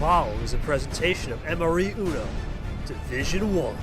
following is a presentation of MRE Uno, Division 1.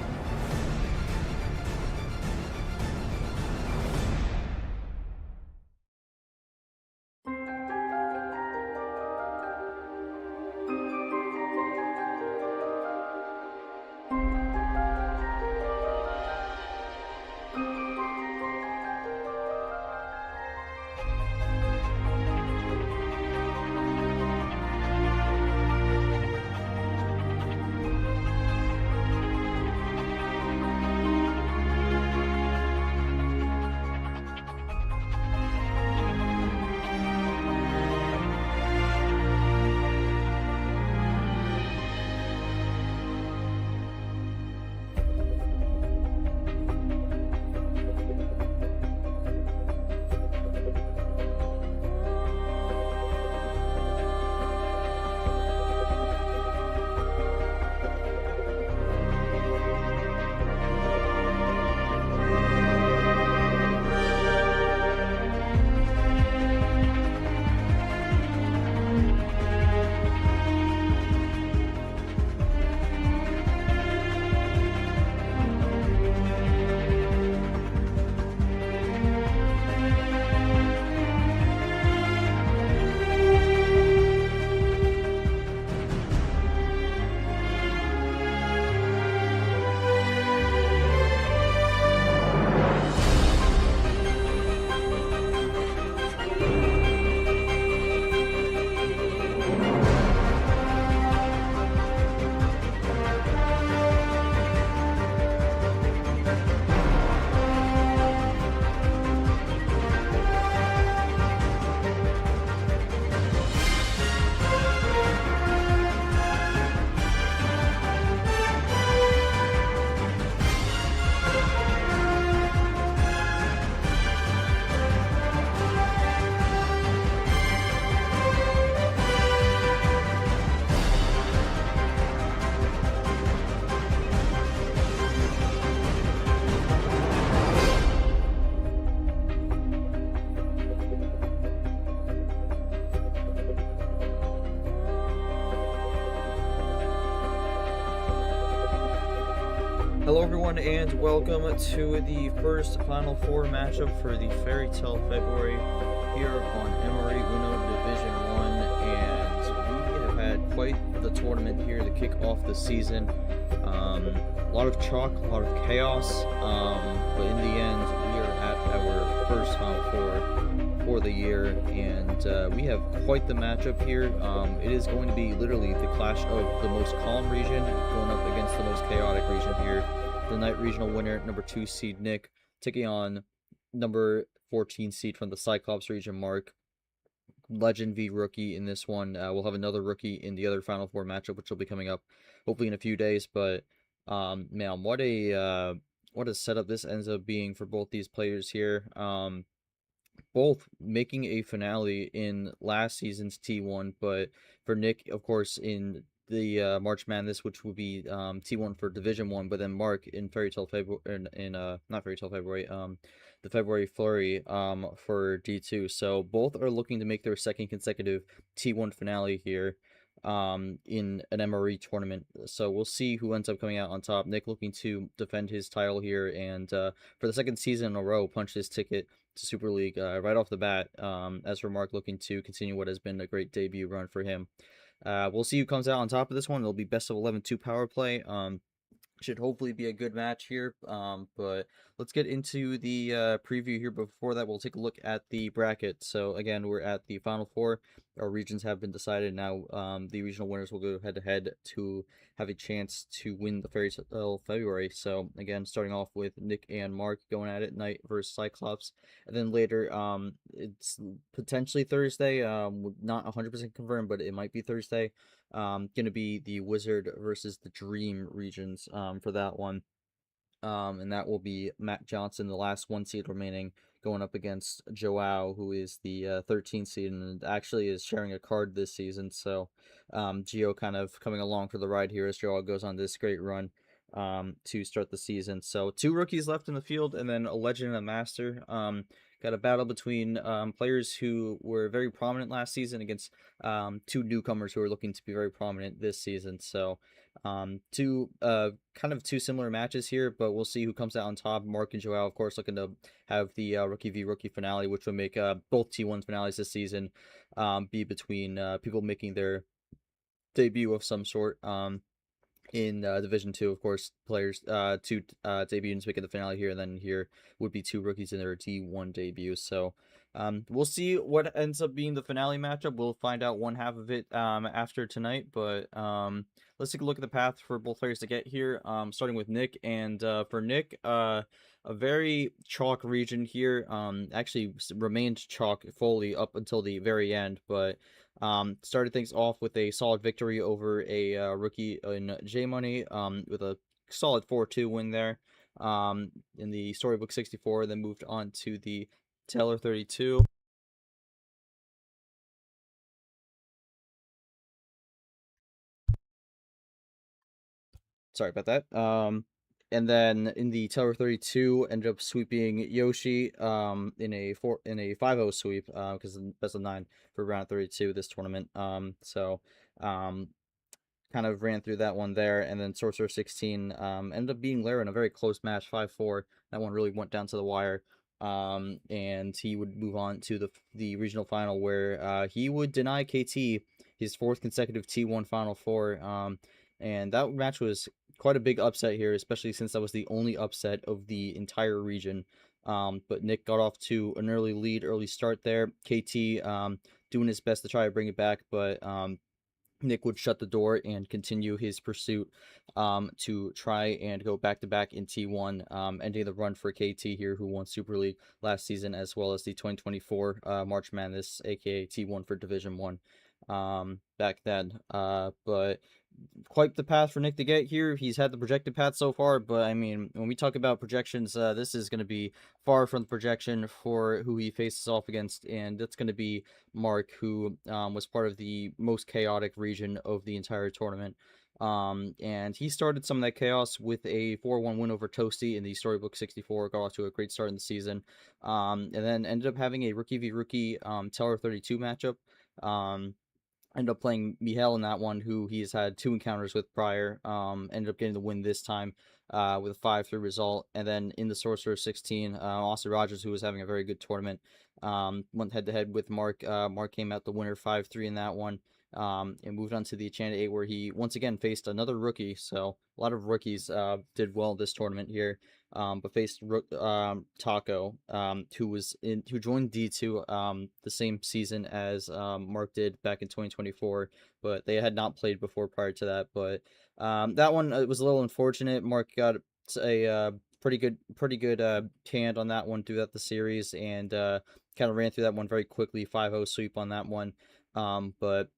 Hello everyone and welcome to the first Final Four matchup for the Fairytale February here on MRE Uno Division 1, and we have had quite the tournament here to kick off the season. A lot of chalk, a lot of chaos, but in the end we are at our first Final Four for the year, and we have quite the matchup here. It is going to be literally the clash of the most calm region going up against the most chaotic region here. The night regional winner, number 2 seed Nick, taking on number 14 seed from the Cyclops region, Mark. Legend v rookie in this one. We'll have another rookie in the other Final Four matchup, which will be coming up hopefully in a few days. But man, what a setup this ends up being for both these players here. Both making a finale in last season's T1, but for Nick, of course, in the March Madness, which would be T1 for Division 1, but then Mark in Fairytale February, not Fairytale February, the February Flurry for D2. So both are looking to make their second consecutive T1 finale here in an MRE tournament. So we'll see who ends up coming out on top. Nick looking to defend his title here, and for the second season in a row, punch his ticket to Super League right off the bat. As for Mark, looking to continue what has been a great debut run for him. We'll see who comes out on top of this one. It'll be best of 11 2 power play. Should hopefully be a good match here. But let's get into the preview here. Before that, we'll take a look at the bracket. So again, we're at the Final Four. Our regions have been decided now. The regional winners will go head to head to have a chance to win the Fairytale February. So again, starting off with Nick and Mark going at it, Knight versus Cyclops, and then later, it's potentially Thursday. Not 100% confirmed, but it might be Thursday. Gonna be the Wizard versus the Dream regions for that one. And that will be Matt Johnson, the last 1 seed remaining, going up against Joao, who is the 13th seed and actually is sharing a card this season. So Gio kind of coming along for the ride here as Joao goes on this great run to start the season. So 2 rookies left in the field, and then a legend and a master. got a battle between players who were very prominent last season against two newcomers who are looking to be very prominent this season. So two kind of two similar matches here, but we'll see who comes out on top. Mark and Joao, of course, looking to have the rookie v rookie finale, which will make both T1 finales this season be between people making their debut of some sort. In Division Two, of course, players two debuts making the finale here, and then here would be two rookies in their D1 debut. So we'll see what ends up being the finale matchup. We'll find out one half of it after tonight, but let's take a look at the path for both players to get here. Starting with Nick, and for Nick, a very chalk region here. Actually remained chalk fully up until the very end, but started things off with a solid victory over a rookie in J Money with a solid 4-2 win there in the Storybook 64, then moved on to the Taylor 32. Sorry about that. And then in the Tower 32, ended up sweeping Yoshi in a 5-0 sweep because best of 9 for round 32 this tournament. Kind of ran through that one there, and then Sorcerer 16 ended up beating Lara in a very close match, 5-4. That one really went down to the wire. And he would move on to the regional final where he would deny KT his 4th consecutive T1 Final Four. And that match was quite a big upset here, especially since that was the only upset of the entire region. But Nick got off to an early start there. KT doing his best to try to bring it back, but Nick would shut the door and continue his pursuit to try and go back-to-back in T1, ending the run for KT here, who won Super League last season, as well as the 2024 March Madness, aka T1 for Division 1 back then. But quite the path for Nick to get here. He's had the projected path so far, but I mean, when we talk about projections, this is going to be far from the projection for who he faces off against, and that's going to be Mark, who was part of the most chaotic region of the entire tournament. And he started some of that chaos with a 4-1 win over Toasty in the Storybook 64, got off to a great start in the season, and then ended up having a rookie v rookie Teller 32 matchup. Ended up playing Mihail in that one, who he's had 2 encounters with prior. Ended up getting the win this time with a 5-3 result. And then in the Sorcerer 16, Austin Rogers, who was having a very good tournament, went head-to-head with Mark. Mark came out the winner 5-3 in that one. And moved on to the Enchanted 8, where he once again faced another rookie. So a lot of rookies did well this tournament here. But faced Taco, who joined D2 the same season as Mark did back in 2024, but they had not played before prior to that. But that one was a little unfortunate. Mark got a pretty good hand on that one throughout the series, and kind of ran through that one very quickly, 5-0 sweep on that one. But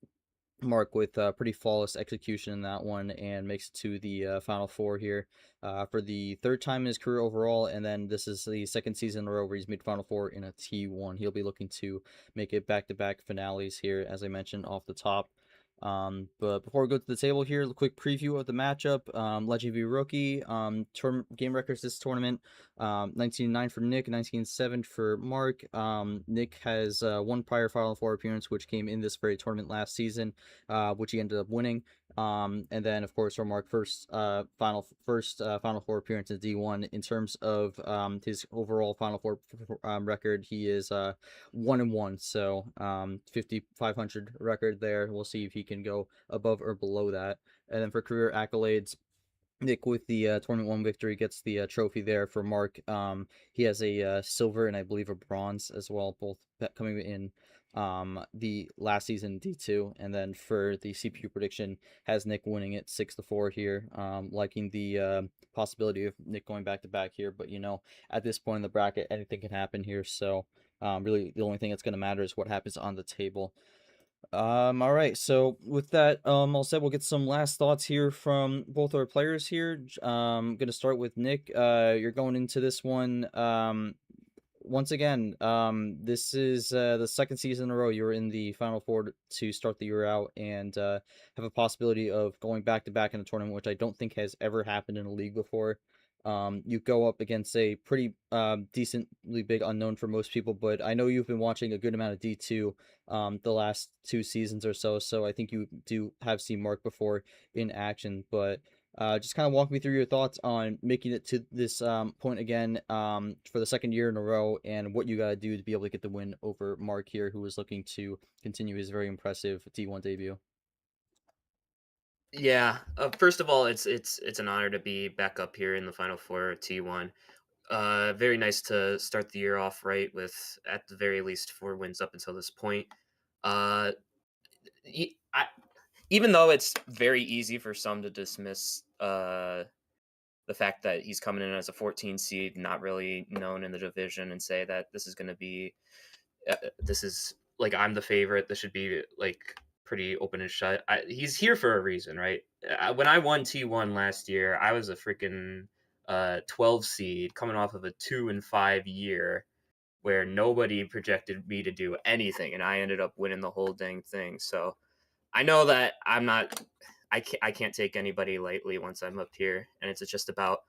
Mark with pretty flawless execution in that one, and makes it to the Final Four here for the 3rd time in his career overall, and then this is the 2nd season in a row where he's made Final Four in a T1. He'll be looking to make it back-to-back finales here, as I mentioned off the top. But before we go to the table here, a quick preview of the matchup. Legend v Rookie, game records this tournament, 19-9 for Nick, 19-7 for Mark. Nick has 1 prior Final Four appearance, which came in this very tournament last season, which he ended up winning. And then, of course, for Mark, first Final Four appearance in D1. In terms of his overall Final Four record, he is 1-1, so 5,500 record there. We'll see if he can go above or below that. And then for career accolades, Nick with the tournament 1 victory gets the trophy there. For Mark, he has a silver and I believe a bronze as well, both coming in the last season D2. And then for the CPU prediction, has Nick winning it 6-4 here. Liking the possibility of Nick going back-to-back here, but you know, at this point in the bracket, anything can happen here. So really the only thing that's going to matter is what happens on the table. All right, so with that all said, we'll get some last thoughts here from both our players here. Gonna start with Nick. You're going into this one once again. This is the 2nd season in a row you're in the Final Four to start the year out, and have a possibility of going back-to-back in a tournament, which I don't think has ever happened in a league before. You go up against a pretty decently big unknown for most people, but I know you've been watching a good amount of D2 the last 2 seasons or so, so I think you do have seen Mark before in action. But just kind of walk me through your thoughts on making it to this point again for the second year in a row, and what you got to do to be able to get the win over Mark here, who is looking to continue his very impressive D1 debut. Yeah. First of all, it's an honor to be back up here in the Final Four T1. Very nice to start the year off right with at the very least 4 wins up until this point. Uh, even though it's very easy for some to dismiss the fact that he's coming in as a 14 seed, not really known in the division, and say that this is going to be this is like I'm the favorite. This should be like pretty open and shut. He's here for a reason, right? When I won T1 last year, I was a freaking 12 seed coming off of a 2-5 year where nobody projected me to do anything, and I ended up winning the whole dang thing. So I know that I'm not. I can't take anybody lightly once I'm up here, and it's just about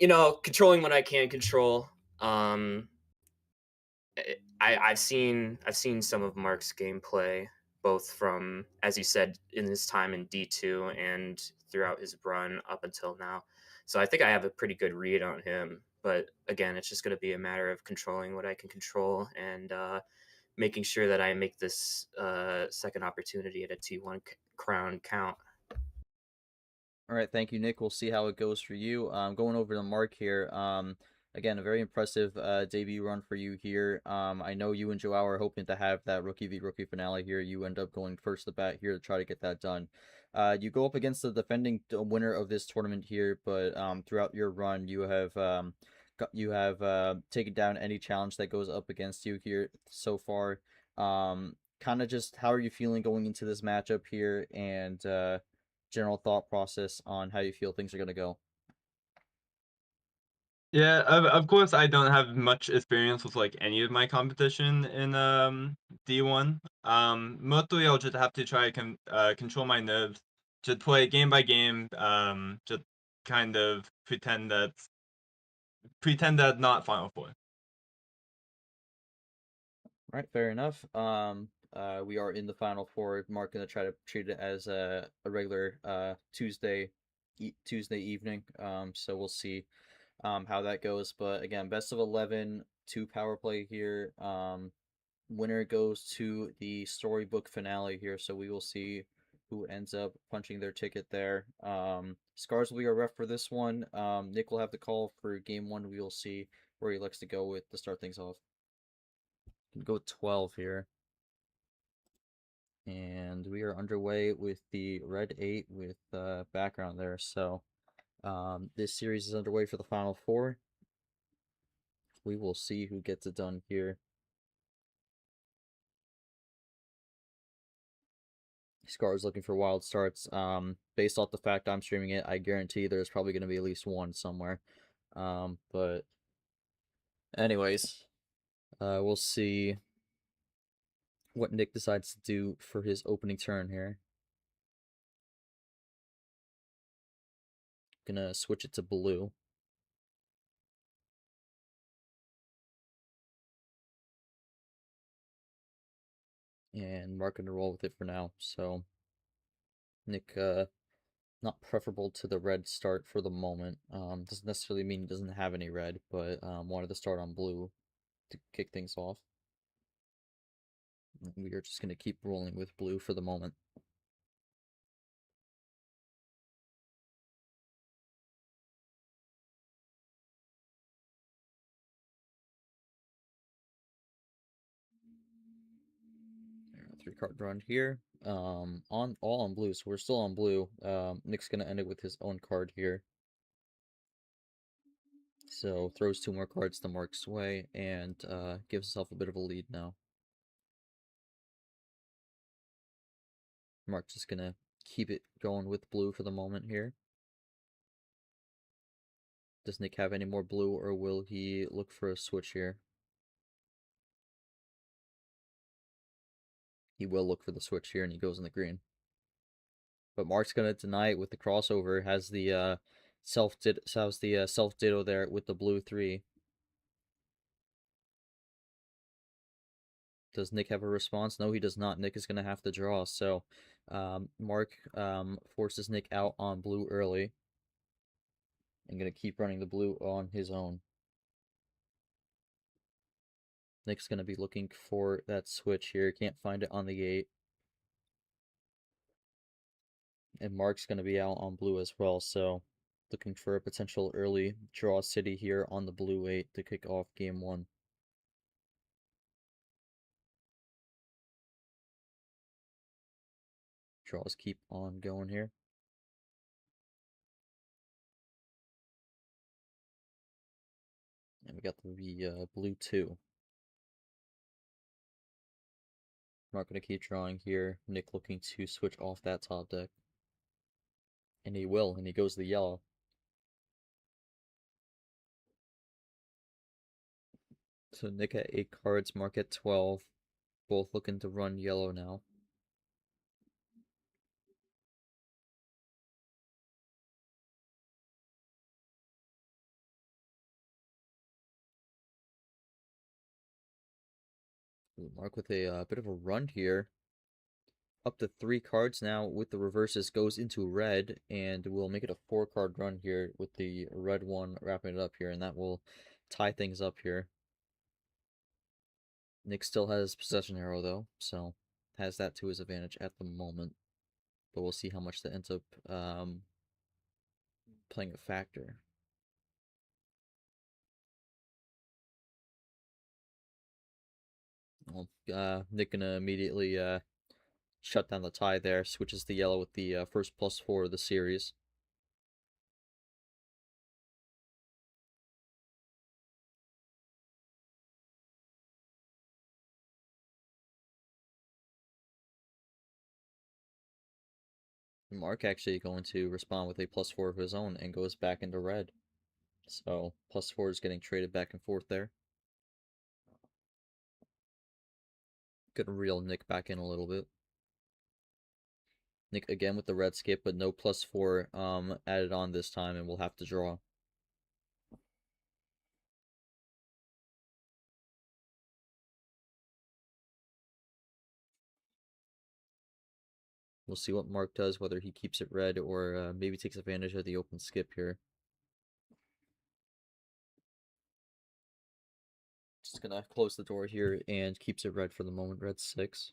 controlling what I can control. Um, I've seen some of Mark's gameplay, both from, as you said, in his time in D2 and throughout his run up until now. So I think I have a pretty good read on him. But again, it's just going to be a matter of controlling what I can control and making sure that I make this second opportunity at a T1 crown count. All right, thank you, Nick. We'll see how it goes for you. Going over to Mark here. Again, a very impressive debut run for you here. I know you and Joao are hoping to have that rookie v rookie finale here. You end up going first to bat here to try to get that done. You go up against the defending winner of this tournament here, but throughout your run, you have taken down any challenge that goes up against you here so far. Kind of just how are you feeling going into this matchup here, and general thought process on how you feel things are going to go. Yeah, of course I don't have much experience with like any of my competition in D1. Mostly I'll just have to try to control my nerves, just play game by game, just kind of pretend that not Final Four. Right, fair enough. We are in the final four. Mark gonna try to treat it as a regular Tuesday evening. So we'll see how that goes. But again, best of 11, two power play here. Winner goes to the storybook finale here. So we will see who ends up punching their ticket there. Scars will be our ref for this one. Nick will have the call for game one. We will see where he likes to go with to start things off. Can go 12 here. And we are underway with the red 8 with background there. So this series is underway for the final four. We will see who gets it done here. Scar is looking for wild starts. Based off the fact I'm streaming it, I guarantee there's probably going to be at least one somewhere. But anyways, we'll see what Nick decides to do for his opening turn here. Gonna switch it to blue. And Mark gonna roll with it for now. So Nick, not preferable to the red start for the moment. Doesn't necessarily mean he doesn't have any red, but wanted to start on blue to kick things off. We are just gonna keep rolling with blue for the moment. Three-card run here. On all on blue, so we're still on blue. Nick's gonna end it with his own card here. So throws two more cards to Mark's way and gives himself a bit of a lead now. Mark's just gonna keep it going with blue for the moment here. Does Nick have any more blue, or will he look for a switch here? He will look for the switch here, and he goes in the green. But Mark's gonna deny it with the crossover. Has the self ditto there with the blue 3. Does Nick have a response? No, he does not. Nick is going to have to draw. So Mark forces Nick out on blue early. And going to keep running the blue on his own. Nick's going to be looking for that switch here. Can't find it on the 8. And Mark's going to be out on blue as well. So looking for a potential early draw city here on the blue 8 to kick off game 1. Draws keep on going here. And we got the blue 2. Mark going to keep drawing here. Nick looking to switch off that top deck. And he will, and he goes the yellow. So Nick at 8 cards, Mark at 12. Both looking to run yellow now. Mark with a bit of a run here. Up to 3 cards now with the reverses goes into red, and we'll make it a 4-card run here with the red one wrapping it up here, and that will tie things up here. Nick still has possession arrow though, so has that to his advantage at the moment. But we'll see how much that ends up playing a factor. Well, Nick gonna immediately shut down the tie there, switches to yellow with the first +4 of the series. Mark actually going to respond with a +4 of his own and goes back into red. So +4 is getting traded back and forth there. Gonna reel Nick back in a little bit. Nick again with the red skip, but no +4 added on this time, and we'll have to draw. We'll see what Mark does, whether he keeps it red or maybe takes advantage of the open skip here. Just gonna close the door here and keeps it red for the moment. Red 6.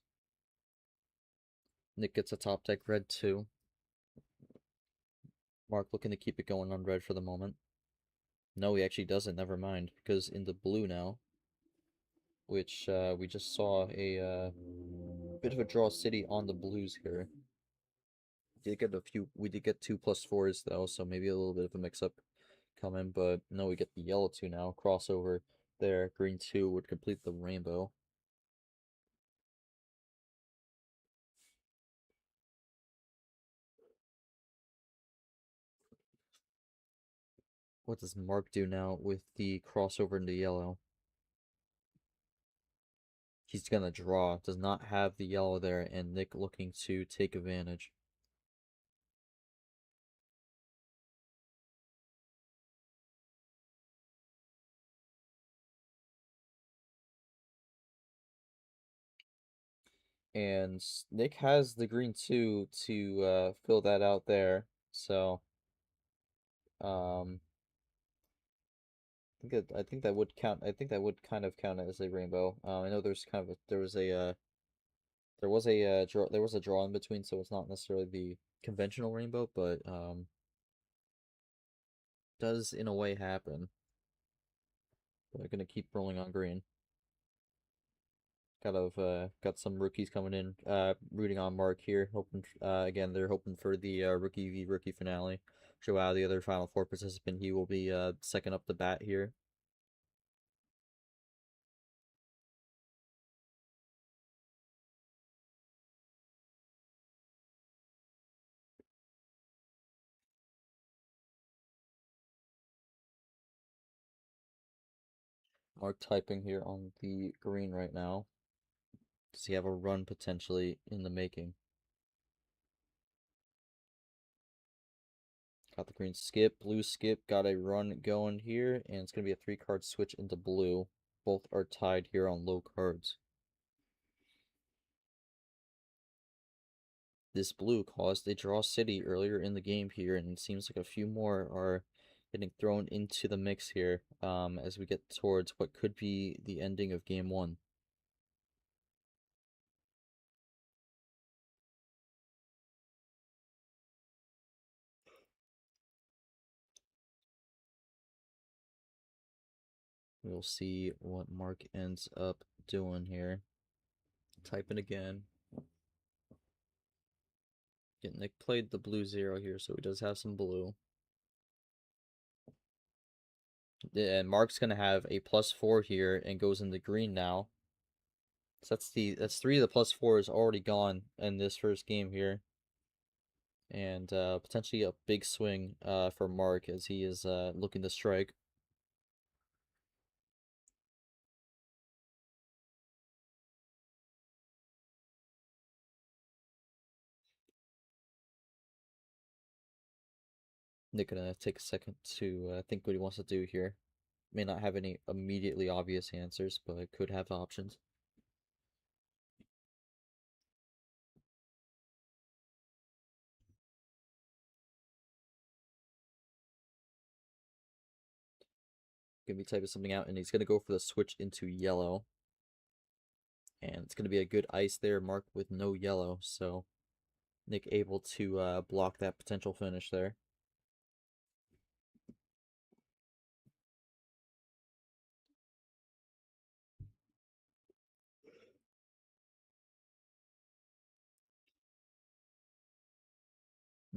Nick gets a top deck red 2. Mark looking to keep it going on red for the moment. No, he actually doesn't. Never mind, because into blue now, which we just saw a bit of a draw city on the blues here. We did get 2 +4s though, so maybe a little bit of a mix-up coming, but no, we get the yellow 2 now. Crossover there. Green 2 would complete the rainbow. What does Mark do now with the crossover into yellow? He's gonna draw. Does not have the yellow there, and Nick looking to take advantage. And Nick has the green 2 to fill that out there. So I think that would count. I think that would kind of count as a rainbow. I know there's kind of there was a draw in between, so it's not necessarily the conventional rainbow, but does in a way happen. But I'm gonna keep rolling on green. Got some rookies coming in, rooting on Mark here. Hoping again, they're hoping for the rookie v rookie finale. Joao, the other Final Four participant, he will be second up the bat here. Mark typing here on the green right now. Does he have a run potentially in the making? Got the green skip, blue skip, got a run going here, and it's going to be a 3-card switch into blue. Both are tied here on low cards. This blue caused a draw city earlier in the game here, and it seems like a few more are getting thrown into the mix here as we get towards what could be the ending of game 1. We'll see what Mark ends up doing here. Typing again. Nick played the blue 0 here, so he does have some blue. And Mark's gonna have a +4 here and goes into green now. So that's 3 of the +4s already gone in this first game here. And potentially a big swing for Mark as he is looking to strike. Nick gonna take a second to think what he wants to do here. May not have any immediately obvious answers, but could have options. Gonna be typing something out, and he's gonna go for the switch into yellow. And it's gonna be a good ice there, Mark with no yellow, so Nick able to block that potential finish there.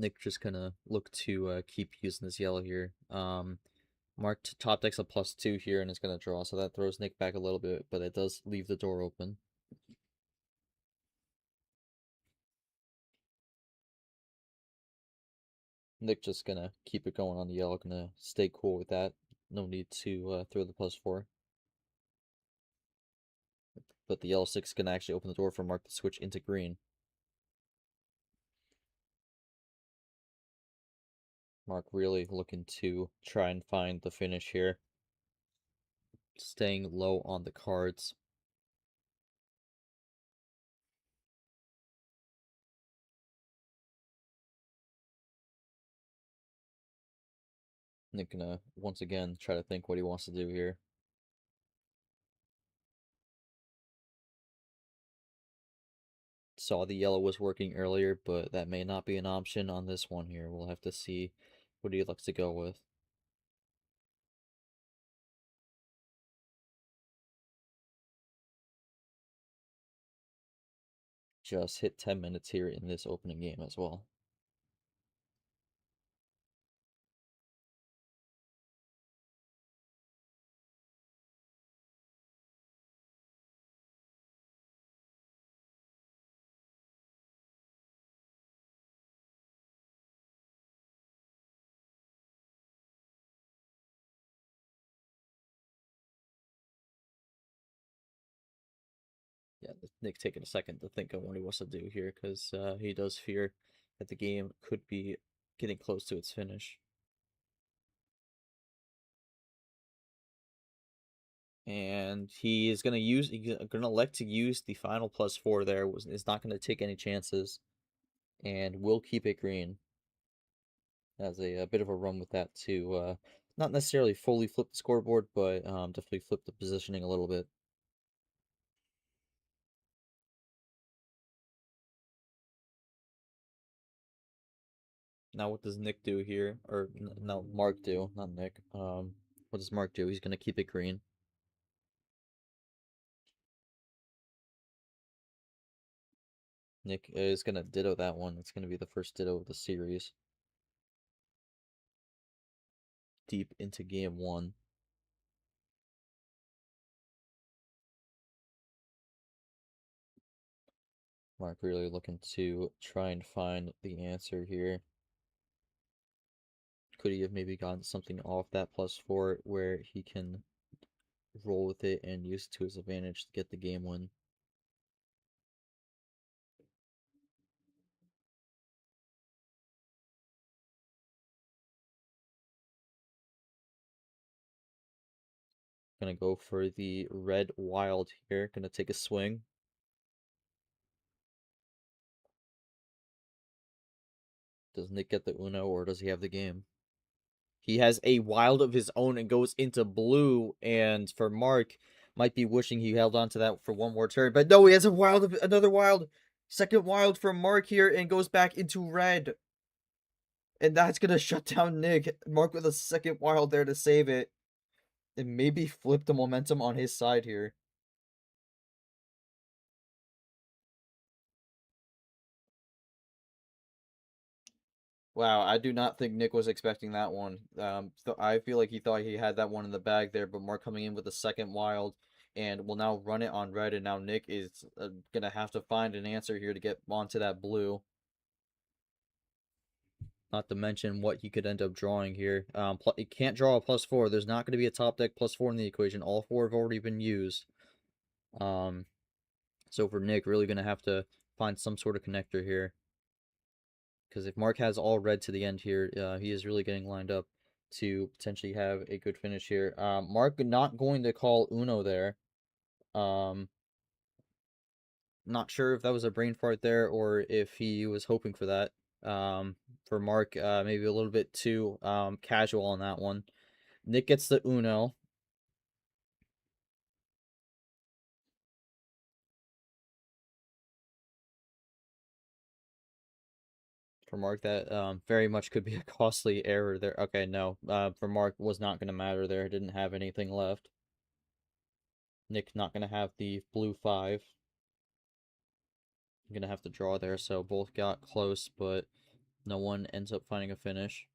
Nick just gonna look to keep using this yellow here. Mark top decks a +2 here and is gonna draw, so that throws Nick back a little bit, but it does leave the door open. Nick just gonna keep it going on the yellow, gonna stay cool with that. No need to throw the +4. But the yellow 6 is gonna actually open the door for Mark to switch into green. Mark really looking to try and find the finish here. Staying low on the cards. Nick gonna once again try to think what he wants to do here. Saw the yellow was working earlier, but that may not be an option on this one here. We'll have to see what he likes to go with. Just hit 10 minutes here in this opening game as well. Yeah, Nick taking a second to think of what he wants to do here because he does fear that the game could be getting close to its finish. And he is he's gonna elect to use the final +4 there. Is not gonna take any chances, and will keep it green. Has a bit of a run with that to not necessarily fully flip the scoreboard, but definitely flip the positioning a little bit. Now what does Nick do here? Or no, Mark do, not Nick. What does Mark do? He's gonna keep it green. Nick is gonna ditto that one. It's gonna be the first ditto of the series. Deep into game 1. Mark really looking to try and find the answer here. Could he have maybe gotten something off that +4 where he can roll with it and use it to his advantage to get the game win? Gonna go for the red wild here. Gonna take a swing. Does Nick get the Uno or does he have the game? He has a wild of his own and goes into blue. And for Mark, might be wishing he held on to that for one more turn. But no, he has a wild of another wild. Second wild from Mark here and goes back into red. And that's gonna shut down Nick. Mark with a second wild there to save it. And maybe flip the momentum on his side here. Wow, I do not think Nick was expecting that one. So I feel like he thought he had that one in the bag there, but Mark coming in with the second wild and will now run it on red, and now Nick is gonna have to find an answer here to get onto that blue. Not to mention what he could end up drawing here. He can't draw a +4. There's not going to be a top deck +4 in the equation. All four have already been used. So for Nick, really going to have to find some sort of connector here. Because if Mark has all red to the end here, he is really getting lined up to potentially have a good finish here. Mark not going to call Uno there. Not sure if that was a brain fart there or if he was hoping for that. For Mark, maybe a little bit too casual on that one. Nick gets the Uno. For Mark, that very much could be a costly error there. Okay, no. For Mark, was not going to matter there. Didn't have anything left. Nick not going to have the blue 5. I'm going to have to draw there, so both got close, but no one ends up finding a finish.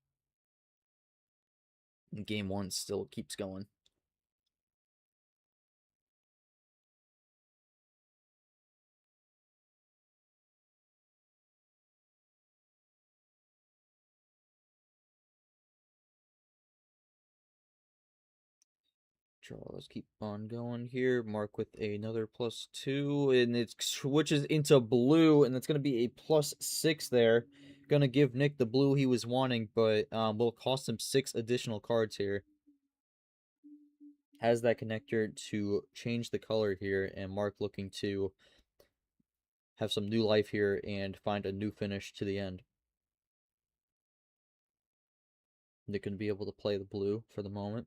Game 1 still keeps going. Let's keep on going here. Mark with another +2, and it switches into blue, and it's going to be a +6 there. Going to give Nick the blue he was wanting, but will cost him 6 additional cards here. Has that connector to change the color here, and Mark looking to have some new life here and find a new finish to the end. Nick going to be able to play the blue for the moment.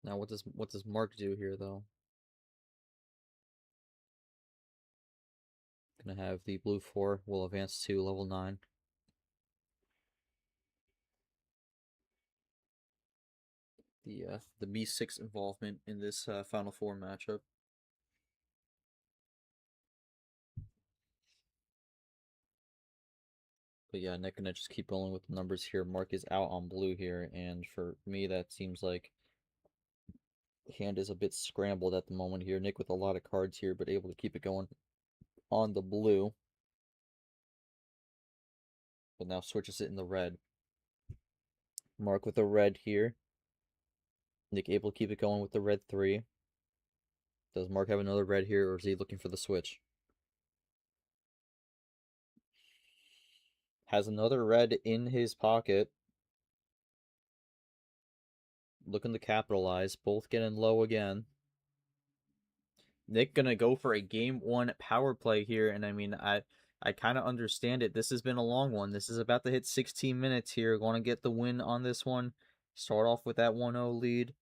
Now, what does Mark do here, though? Gonna have the blue 4 will advance to level 9. The B6 involvement in this Final Four matchup. But yeah, Nick gonna just keep rolling with the numbers here. Mark is out on blue here, and for me, that seems like hand is a bit scrambled at the moment here. Nick with a lot of cards here, but able to keep it going on the blue. But now switches it in the red. Mark with a red here. Nick able to keep it going with the red 3. Does Mark have another red here, or is he looking for the switch? Has another red in his pocket. Looking to capitalize. Both getting low again. Nick gonna go for a game 1 power play here, and I mean, I kind of understand it. This has been a long one. This is about to hit 16 minutes here. Want to get the win on this one. Start off with that 1-0 lead.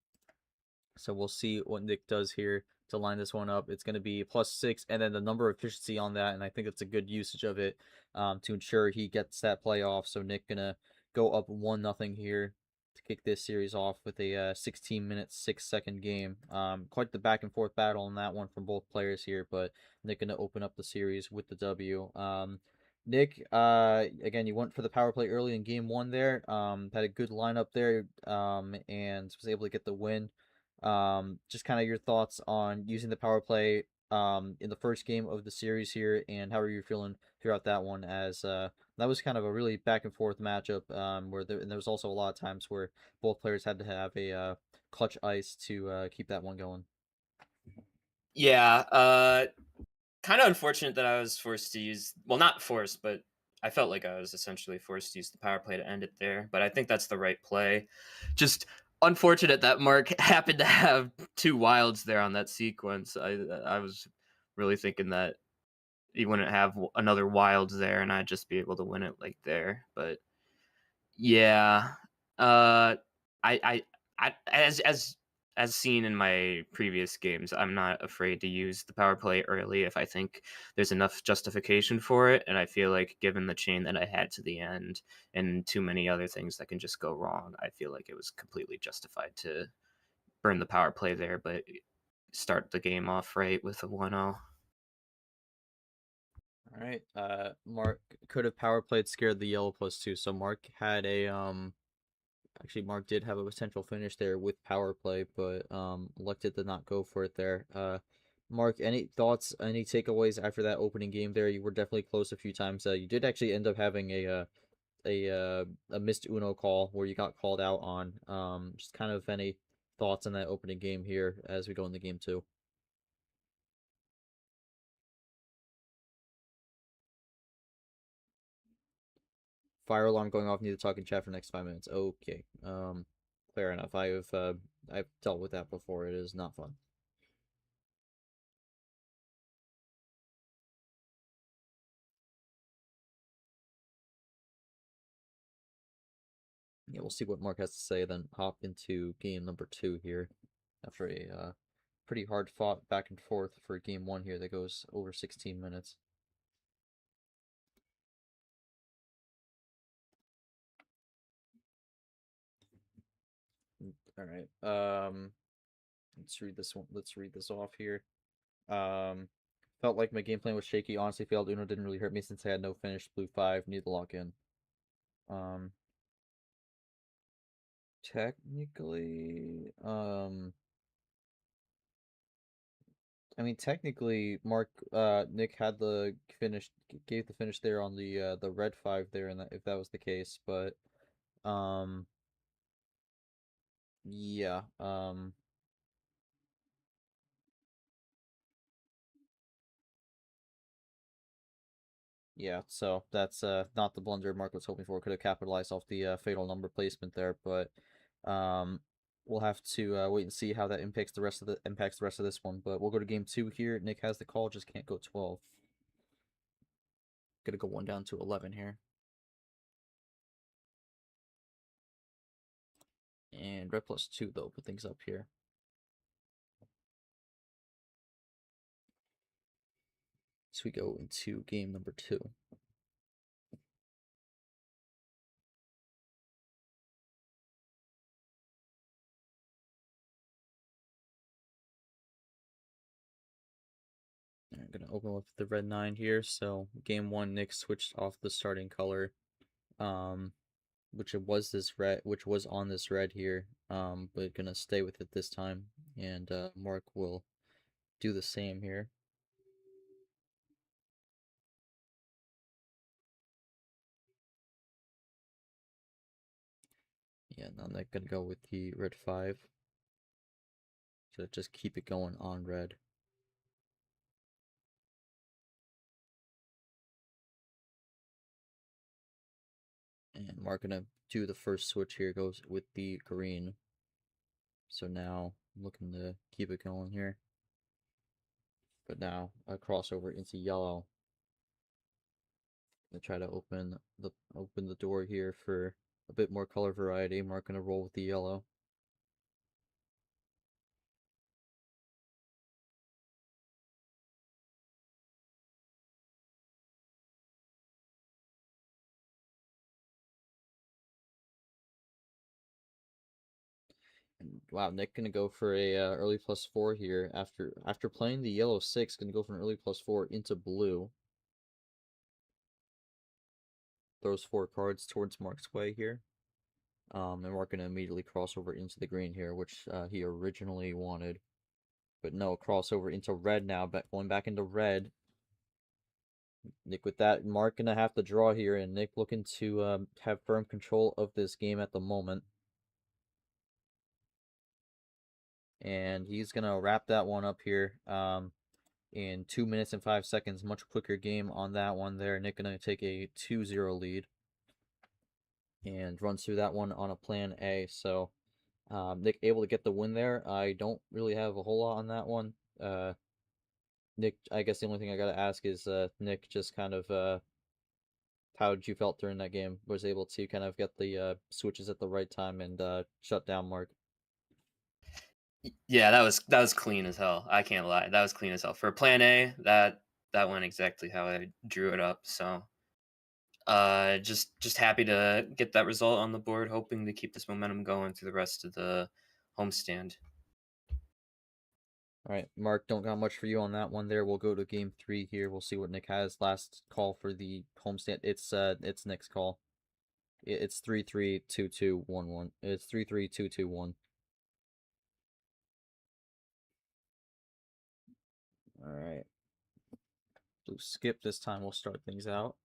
So we'll see what Nick does here to line this one up. It's going to be +6, and then the number efficiency on that, and I think it's a good usage of it to ensure he gets that play off. So Nick gonna go up 1-0 here to kick this series off with a 16-minute, 6-second game. Quite the back and forth battle on that one from both players here, but Nick gonna open up the series with the W. Nick, again, you went for the power play early in game 1 there. Had a good lineup there, and was able to get the win. Just kind of your thoughts on using the power play in the first game of the series here, and how are you feeling throughout that one, as that was kind of a really back and forth matchup, where and there was also a lot of times where both players had to have a clutch ice to keep that one going. Yeah, kind of unfortunate that I was forced to use, well, not forced, but I felt like I was essentially forced to use the power play to end it there. But I think that's the right play. Just unfortunate that Mark happened to have 2 wilds there on that sequence. I was really thinking that he wouldn't have another wild there, and I'd just be able to win it like there. But yeah, I as seen in my previous games, I'm not afraid to use the power play early if I think there's enough justification for it. And I feel like given the chain that I had to the end and too many other things that can just go wrong, I feel like it was completely justified to burn the power play there, but start the game off right with a 1-0. All right. Mark could have power played, scared the yellow +2. So Mark had a Actually, Mark did have a potential finish there with power play, but elected to not go for it there. Mark, any thoughts, any takeaways after that opening game there? You were definitely close a few times. You did actually end up having a missed Uno call where you got called out on. Just kind of any thoughts on that opening game here as we go into game 2? Fire alarm going off. Need to talk in chat for next 5 minutes. Okay. Fair enough. I've dealt with that before. It is not fun. Yeah, we'll see what Mark has to say, then hop into game number 2 here after a pretty hard fought back and forth for game 1 here that goes over 16 minutes. All right. Let's read this one. Let's read this off here. Felt like my game plan was shaky. Honestly, failed Uno didn't really hurt me since I had no finish. Blue 5, need to lock in. Technically, I mean, technically, Nick had the finish, gave the finish there on the red 5 there, and if that was the case, but yeah, yeah. So that's not the blunder Mark was hoping for. Could have capitalized off the fatal number placement there, but we'll have to wait and see how that impacts the rest of this one. But we'll go to game 2 here. Nick has the call, just can't go 12. Gonna go 1 down to 11 here. And red +2 though, put things up here. So we go into game number 2. I'm gonna open with the red 9 here. So game 1, Nick switched off the starting color, which was on this red here, but gonna stay with it this time, and Mark will do the same here. Yeah, now I'm gonna go with the red 5 to just keep it going on red. And Mark gonna do the first switch here, goes with the green. So now I'm looking to keep it going here. But now a crossover into yellow. Gonna try to open the door here for a bit more color variety. Mark gonna roll with the yellow. And wow, Nick gonna go for a early +4 here after playing the yellow 6. Gonna go for an early +4 into blue. Throws 4 cards towards Mark's way here. And Mark gonna immediately cross over into the green here, which he originally wanted. But no, crossover into red now, going back into red. Nick with that, Mark gonna have to draw here, and Nick looking to have firm control of this game at the moment. And he's gonna wrap that one up here. in 2 minutes and 5 seconds. Much quicker game on that one there. Nick gonna take a 2-0 lead and runs through that one on a plan A. So Nick able to get the win there. I don't really have a whole lot on that one. Nick, I guess the only thing I gotta ask is Nick, just kind of how did you felt during that game? Was able to kind of get the switches at the right time and shut down Mark. Yeah, that was clean as hell. I can't lie. That was clean as hell. For plan A, that went exactly how I drew it up. So just happy to get that result on the board, hoping to keep this momentum going through the rest of the homestand. All right, Mark, don't got much for you on that one there. We'll go to game 3 here. We'll see what Nick has. Last call for the homestand. It's Nick's call. It's 3-3-2-2-1-1. It's 3-3-2-2-1. All right. So skip this time. We'll start things out.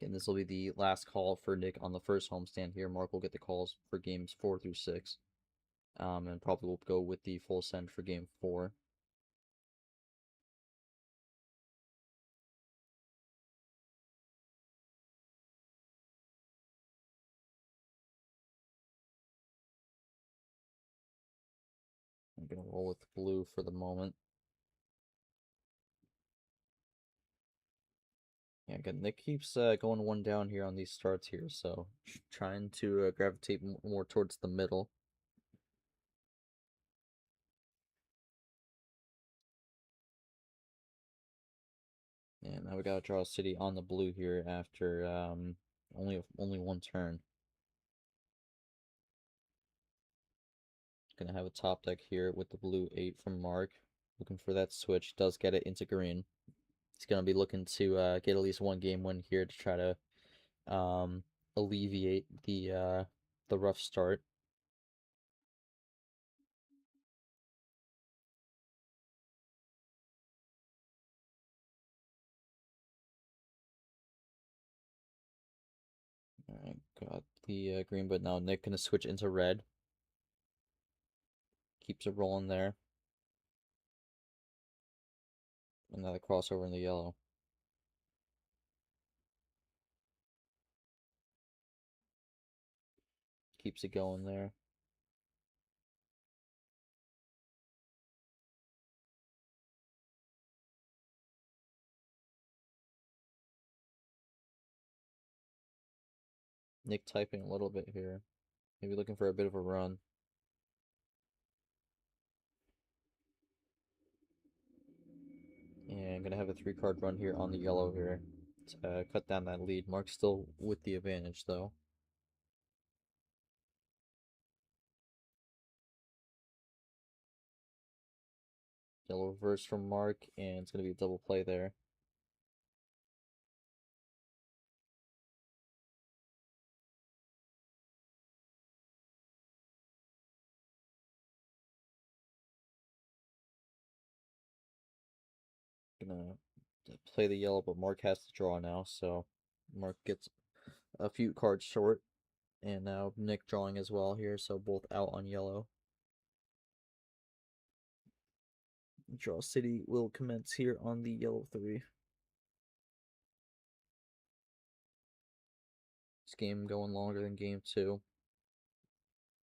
Again, this will be the last call for Nick on the first homestand here. Mark will get the calls for games 4 through 6. And probably will go with the full send for game 4. I'm gonna roll with blue for the moment. Yeah, again, Nick keeps going one down here on these starts here, so trying to gravitate more towards the middle. And now we gotta draw a city on the blue here after only one turn. Gonna have a top deck here with the blue 8 from Mark. Looking for that switch. Does get it into green. He's gonna be looking to get at least one game win here to try to alleviate the rough start. Alright, got the green, but now Nick gonna switch into red. Keeps it rolling there. Another crossover in the yellow. Keeps it going there. Nick typing a little bit here. Maybe looking for a bit of a run. And gonna have a 3-card run here on the yellow here to cut down that lead. Mark's still with the advantage though. Yellow reverse from Mark, and it's gonna be a double play there. Gonna play the yellow, but Mark has to draw now, so Mark gets a few cards short. And now Nick drawing as well here, so both out on yellow. Draw city will commence here on the yellow 3. This game going longer than game 2.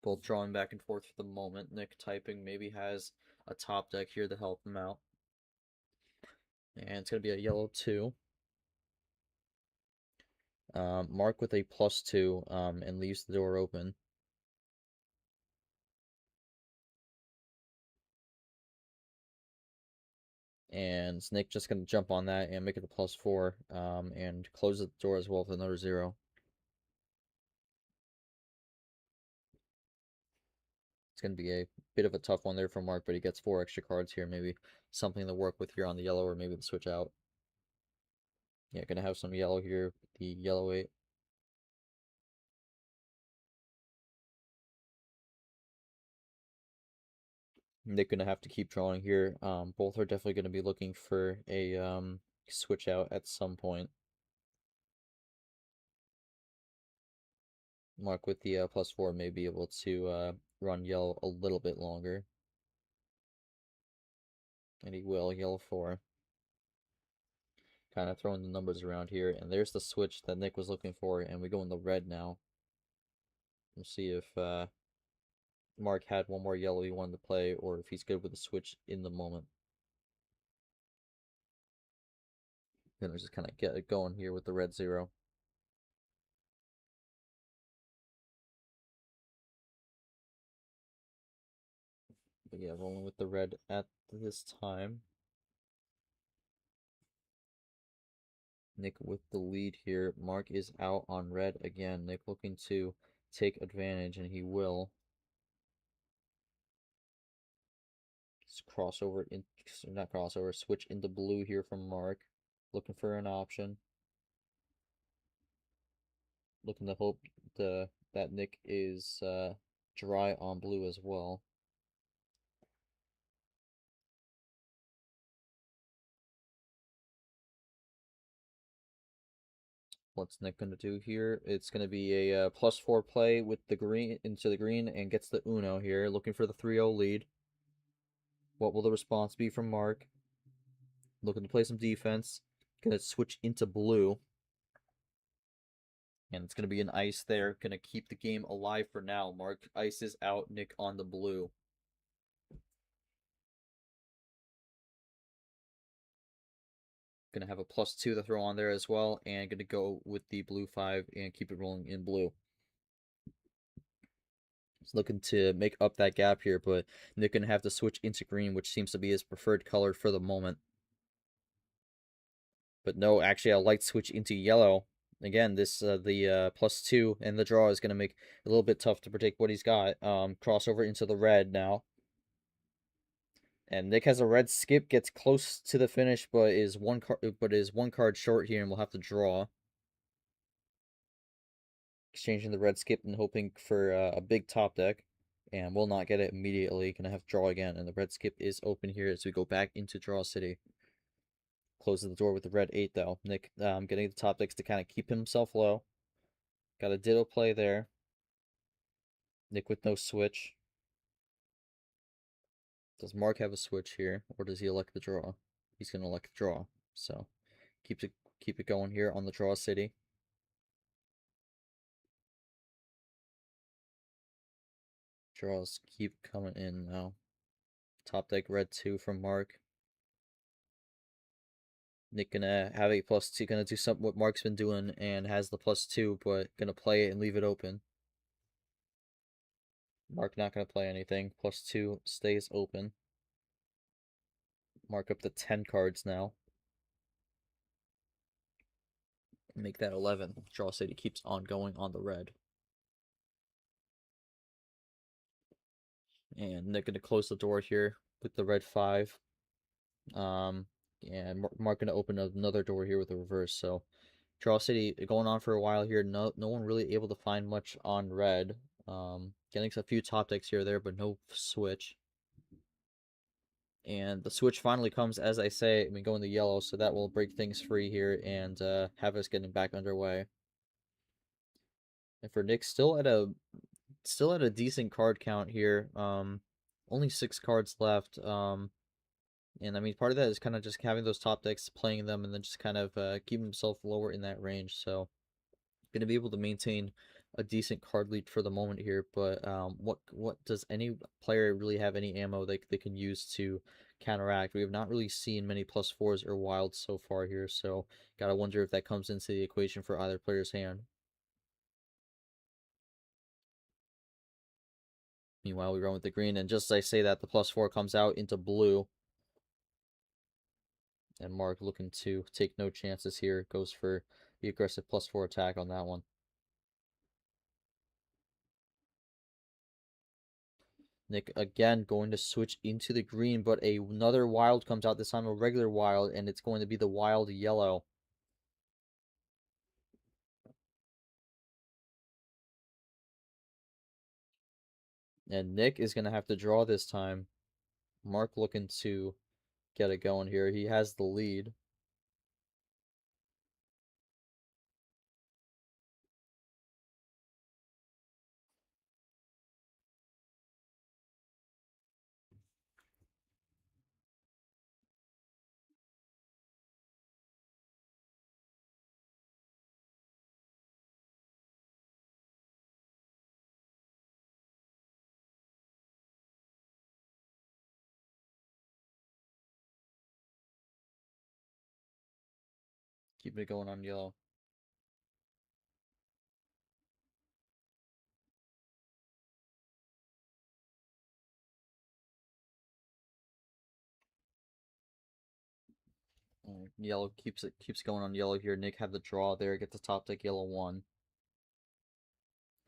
Both drawing back and forth for the moment. Nick typing maybe has a top deck here to help him out. And it's going to be a yellow 2. Mark with a +2 and leaves the door open. And Nick just going to jump on that and make it a +4 and close the door as well with another 0. It's going to be a bit of a tough one there for Mark, but he gets 4 extra cards here. Maybe something to work with here on the yellow, or maybe the switch out. Yeah, going to have some yellow here. The yellow 8. Nick going to have to keep drawing here. Both are definitely going to be looking for a switch out at some point. Mark with the +4 may be able to run yellow a little bit longer. And he will, yellow 4. Kind of throwing the numbers around here. And there's the switch that Nick was looking for. And we go in the red now. We'll see if Mark had one more yellow he wanted to play, or if he's good with the switch in the moment. Gonna just kind of get it going here with the red 0. But yeah, rolling with the red at this time. Nick with the lead here. Mark is out on red again. Nick looking to take advantage, and he will. Crossover, not crossover, switch into blue here from Mark. Looking for an option. Looking to hope that Nick is dry on blue as well. What's Nick going to do here? It's going to be a +4 play with the green into the green and gets the Uno here. Looking for the 3-0 lead. What will the response be from Mark? Looking to play some defense. Going to switch into blue. And it's going to be an ice there. Going to keep the game alive for now. Mark ice is out. Nick on the blue. Going to have a +2 to throw on there as well. And going to go with the blue 5 and keep it rolling in blue. He's looking to make up that gap here, but Nick going to have to switch into green, which seems to be his preferred color for the moment. But no, actually, a light switch into yellow. Again, this the +2 and the draw is going to make it a little bit tough to predict what he's got. Crossover into the red now. And Nick has a red skip, gets close to the finish, but is one card short here, and will have to draw. Exchanging the red skip and hoping for a big top deck, and will not get it immediately. Gonna have to draw again, and the red skip is open here as we go back into draw city. Closes the door with the red 8 though. Nick getting the top decks to kind of keep himself low. Got a ditto play there. Nick with no switch. Does Mark have a switch here, or does he elect the draw? He's gonna elect the draw. So keep it going here on the draw city. Draws keep coming in now. Top deck red 2 from Mark. Nick gonna have a +2, gonna do something what Mark's been doing and has the +2, but gonna play it and leave it open. Mark not gonna play anything. +2 stays open. Mark up to 10 cards now. Make that 11. Draw City keeps on going on the red. And Nick gonna close the door here with the red 5. And Mark gonna open another door here with the reverse. So Draw City going on for a while here. No one really able to find much on red. Getting a few top decks here or there, but no switch. And the switch finally comes, as I say, we go in the yellow, so that will break things free here and have us getting back underway. And for Nick, still at a decent card count here. Only 6 cards left. And I mean, part of that is kind of just having those top decks, playing them, and then just kind of keeping himself lower in that range. So, going to be able to maintain a decent card lead for the moment here. But what does any player really have any ammo they can use to counteract? We have not really seen many +4s or wilds so far here. So, gotta wonder if that comes into the equation for either player's hand. Meanwhile, we run with the green, and just as I say that, the +4 comes out into blue. And Mark looking to take no chances here. Goes for the aggressive +4 attack on that one. Nick again going to switch into the green, but another wild comes out, this time a regular wild, and it's going to be the wild yellow. And Nick is going to have to draw this time. Mark looking to get it going here. He has the lead. Keeping it going on yellow. Yellow keeps going on yellow here. Nick had the draw there, gets the top deck yellow 1.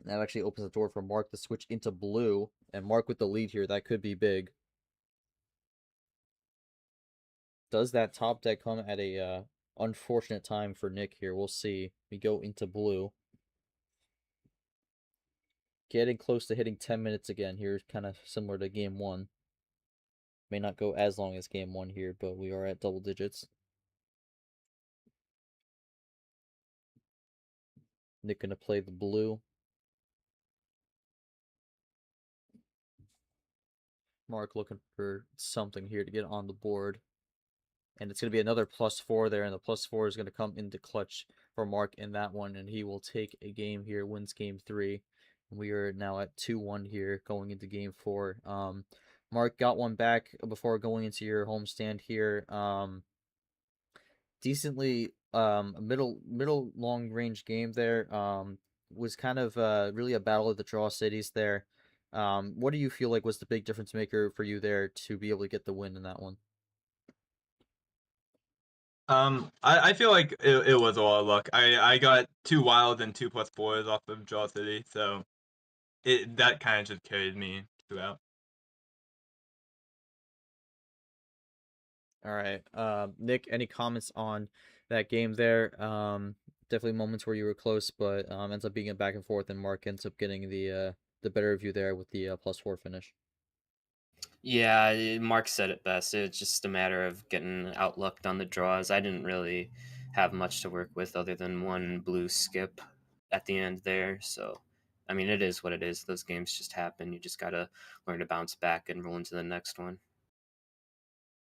That actually opens the door for Mark to switch into blue, and Mark with the lead here. That could be big. Does that top deck come at a unfortunate time for Nick here? We'll see. We go into blue. Getting close to hitting 10 minutes again here, kind of similar to game 1. May not go as long as game 1 here, but we are at double digits. Nick gonna play the blue. Mark looking for something here to get on the board. And it's going to be another +4 there, and the +4 is going to come into clutch for Mark in that one, and he will take a game here, wins game 3. We are now at 2-1 here going into game 4. Mark got one back before going into your homestand here. Decently middle long range game there. Was kind of really a battle of the draw cities there. What do you feel like was the big difference maker for you there to be able to get the win in that one? I feel like it was a lot of luck. I got 2 wild and 2 +4s off of Draw City, so that kind of just carried me throughout. All right. Nick, any comments on that game there? Definitely moments where you were close, but ends up being a back and forth, and Mark ends up getting the better of you there with the +4 finish. Yeah, Mark said it best. It's just a matter of getting outlooked on the draws. I didn't really have much to work with other than one blue skip at the end there. So, I mean, it is what it is. Those games just happen. You just got to learn to bounce back and roll into the next one.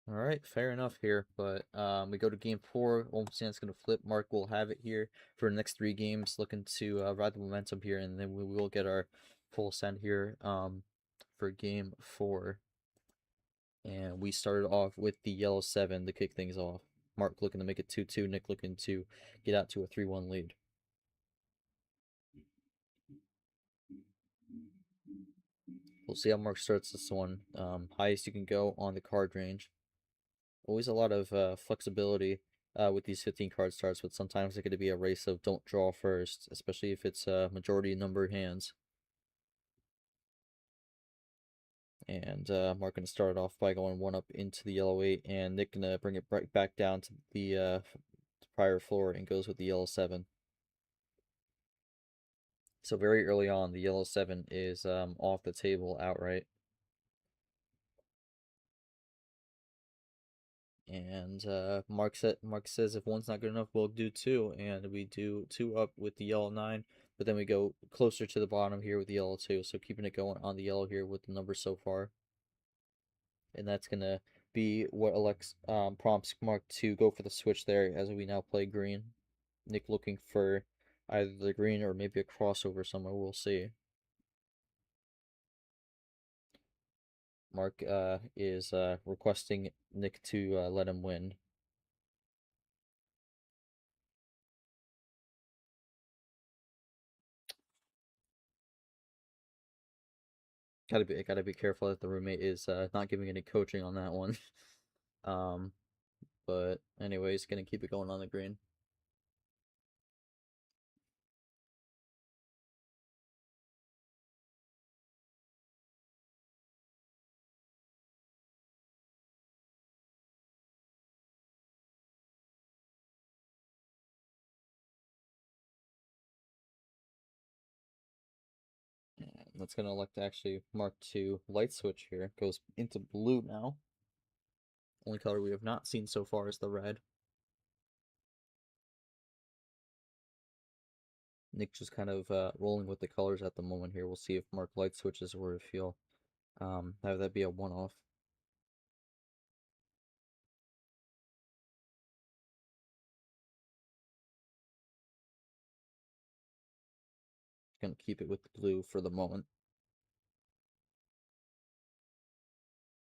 All right, fair enough here. But we go to game 4. Olmsted's going to flip. Mark will have it here for the next 3 games, looking to ride the momentum here, and then we will get our full send here for game 4. And we started off with the yellow 7 to kick things off. Mark looking to make it 2-2. Nick looking to get out to a 3-1 lead. We'll see how Mark starts this one. Highest you can go on the card range. Always a lot of flexibility with these 15 card starts, but sometimes it could be a race of don't draw first, especially if it's majority number hands. And Mark going to start off by going 1 up into the yellow 8, and Nick going to bring it right back down to the prior floor and goes with the yellow 7. So very early on, the yellow 7 is off the table outright. And Mark says if 1's not good enough, we'll do 2, and we do 2 up with the yellow 9. But then we go closer to the bottom here with the yellow 2, so keeping it going on the yellow here with the numbers so far. And that's gonna be what prompts Mark to go for the switch there as we now play green. Nick looking for either the green or maybe a crossover somewhere. We'll see. Mark is requesting Nick to let him win. Gotta be careful that the roommate is not giving any coaching on that one. But anyways, gonna keep it going on the green. That's gonna elect actually Mark to light switch here. Goes into blue now. Only color we have not seen so far is the red. Nick just kind of rolling with the colors at the moment here. We'll see if Mark light switches or if he'll have that be a one-off. Gonna keep it with the blue for the moment.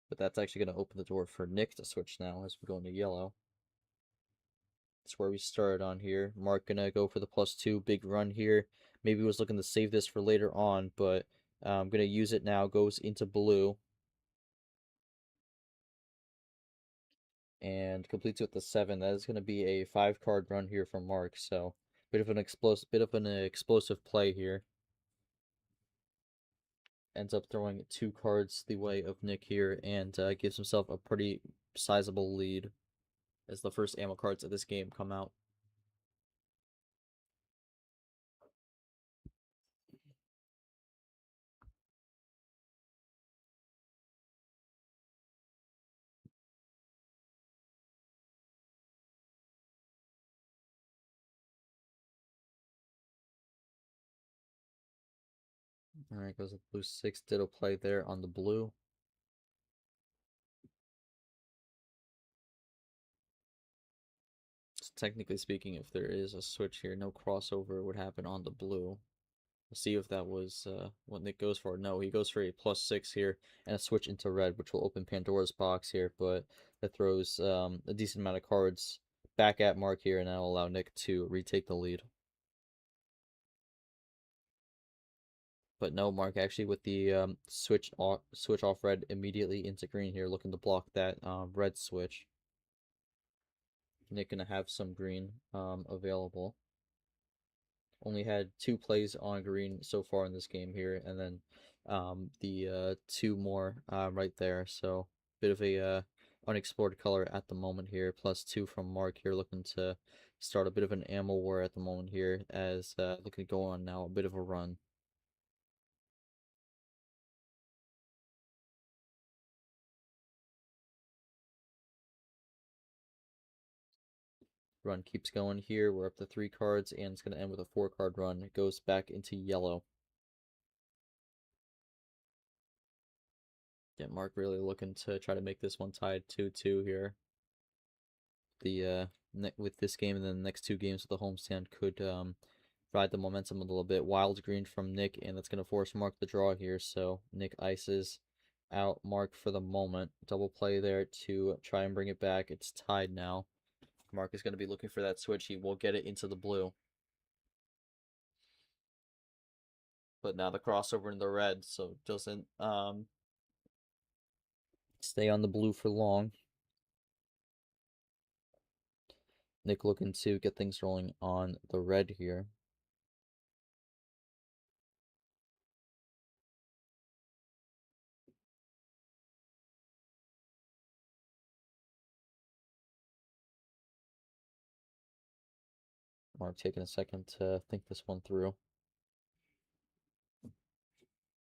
But that's actually gonna open the door for Nick to switch now as we go into yellow. That's where we started on here. Mark gonna go for the +2 big run here. Maybe was looking to save this for later on, but I'm gonna use it now. Goes into blue and completes with the 7. That is gonna be a 5-card run here from Mark. So bit of an explosive play here. Ends up throwing 2 cards the way of Nick here and gives himself a pretty sizable lead as the first ammo cards of this game come out. Alright, goes with blue 6. Ditto play there on the blue. So technically speaking, if there is a switch here, no crossover would happen on the blue. We'll see if that was what Nick goes for. No, he goes for a +6 here and a switch into red, which will open Pandora's box here, but that throws a decent amount of cards back at Mark here, and that'll allow Nick to retake the lead. But no, Mark actually with the switch off red immediately into green here, looking to block that red switch. Nick gonna have some green available. Only had 2 plays on green so far in this game here, and then the 2 more right there. So bit of a unexplored color at the moment here. +2 from Mark here, looking to start a bit of an ammo war at the moment here, as looking to go on now a bit of a run. Run keeps going here. We're up to 3 cards, and it's going to end with a 4-card run. It goes back into yellow. Yeah, Mark really looking to try to make this one tied 2-2 here. The with this game and then the next 2 games with the homestand could ride the momentum a little bit. Wild green from Nick, and that's going to force Mark the draw here. So Nick ices out Mark for the moment. Double play there to try and bring it back. It's tied now. Mark is going to be looking for that switch. He will get it into the blue. But now the crossover in the red, so it doesn't stay on the blue for long. Nick looking to get things rolling on the red here. Mark taking a second to think this one through.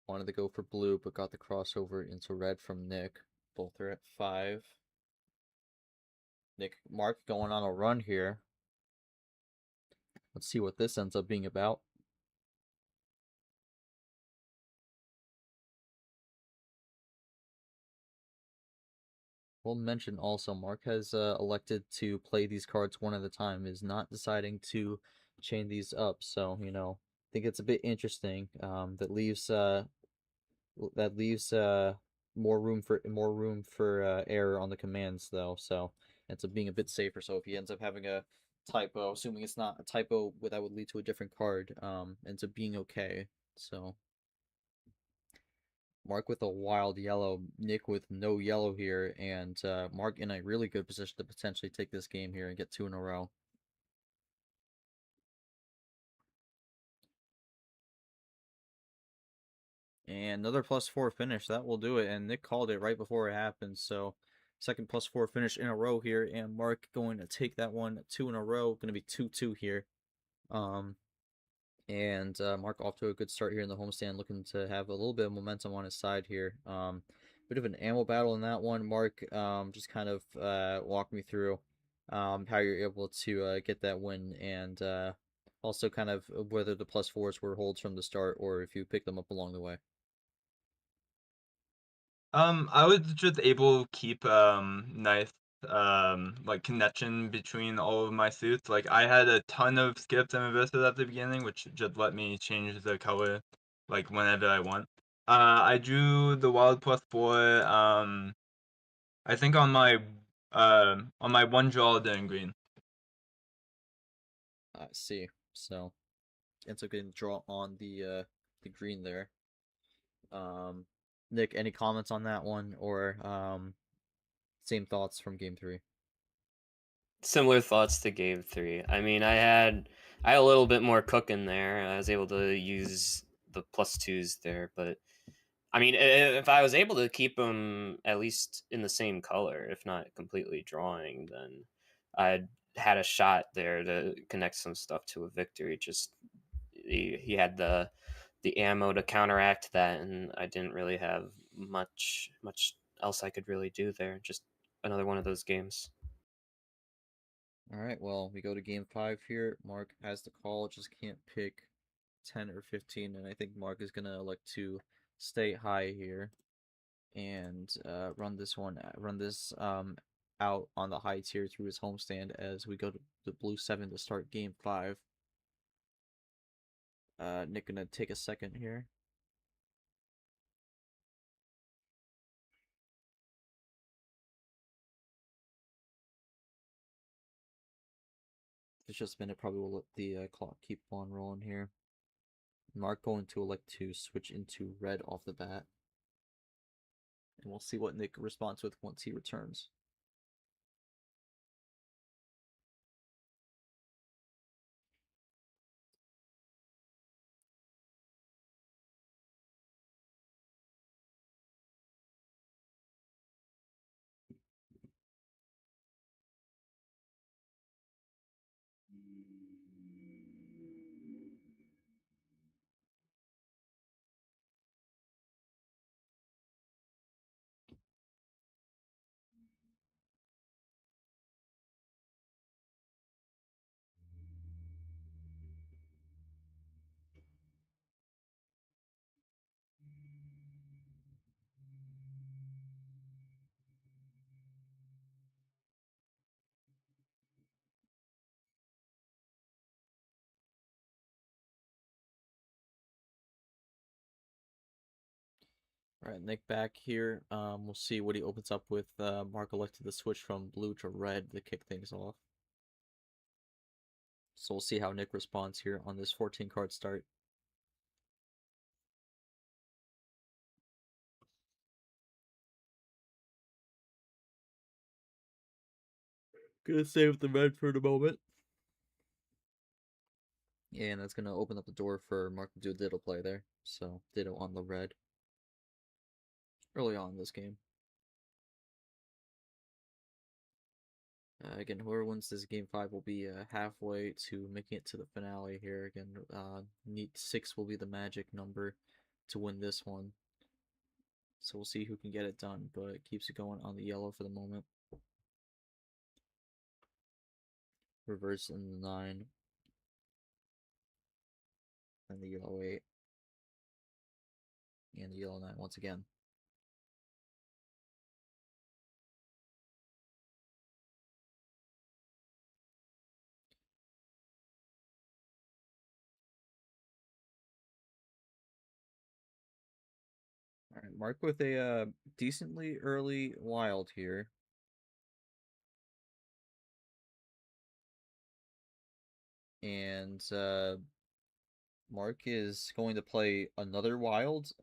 Wanted to go for blue, but got the crossover into red from Nick. Both are at 5. Mark going on a run here. Let's see what this ends up being about. We'll mention also, Mark has elected to play these cards one at a time, is not deciding to chain these up. So, you know, I think it's a bit interesting. That leaves more room for error on the commands though. So ends up being a bit safer. So if he ends up having a typo, assuming it's not a typo that would lead to a different card, ends up being okay. So Mark with a wild yellow, Nick with no yellow here, and Mark in a really good position to potentially take this game here and get 2 in a row. And another +4 finish. That will do it. And Nick called it right before it happened. So second +4 finish in a row here. And Mark going to take that one 2 in a row. Going to be 2-2 here. And Mark off to a good start here in the homestand, looking to have a little bit of momentum on his side here. Bit of an ammo battle in that one. Mark, just kind of walk me through how you're able to get that win, and also kind of whether the +4s were holds from the start or if you pick them up along the way. I was just able to keep nice like connection between all of my suits. Like I had a ton of skips and reverses at the beginning, which just let me change the color like whenever I want. I drew the wild +4 I think on my one draw during green. I see. So ends up getting the draw on the green there. Nick, any comments on that one, or same thoughts from game three? Similar thoughts to game three. I mean, I had a little bit more cooking there. I was able to use the +2s there, but I mean, if I was able to keep them at least in the same color, if not completely drawing, then I'd had a shot there to connect some stuff to a victory. Just he had the ammo to counteract that, and I didn't really have much else I could really do there. Just another one of those games. All right, well, we go to game five here. Mark has the call, just can't pick 10 or 15, and I think Mark is gonna elect to stay high here and run this out on the high tier through his homestand as we go to the blue 7 to start game 5. Nick gonna take a second here. It's just a minute, probably will let the clock keep on rolling here. Mark going to elect to switch into red off the bat. And we'll see what Nick responds with once he returns. All right, Nick back here. We'll see what he opens up with. Mark elected to switch from blue to red to kick things off. So we'll see how Nick responds here on this 14 card start. Gonna save the red for the moment. And that's gonna open up the door for Mark to do a Ditto play there. So Ditto on the red. Early on in this game. Again, whoever wins this game 5 will be halfway to making it to the finale here. Again, need 6 will be the magic number to win this one. So we'll see who can get it done, but it keeps it going on the yellow for the moment. Reverse in the 9. And the yellow 8. And the yellow 9 once again. Alright, Mark with a decently early wild here. And Mark is going to play another wild.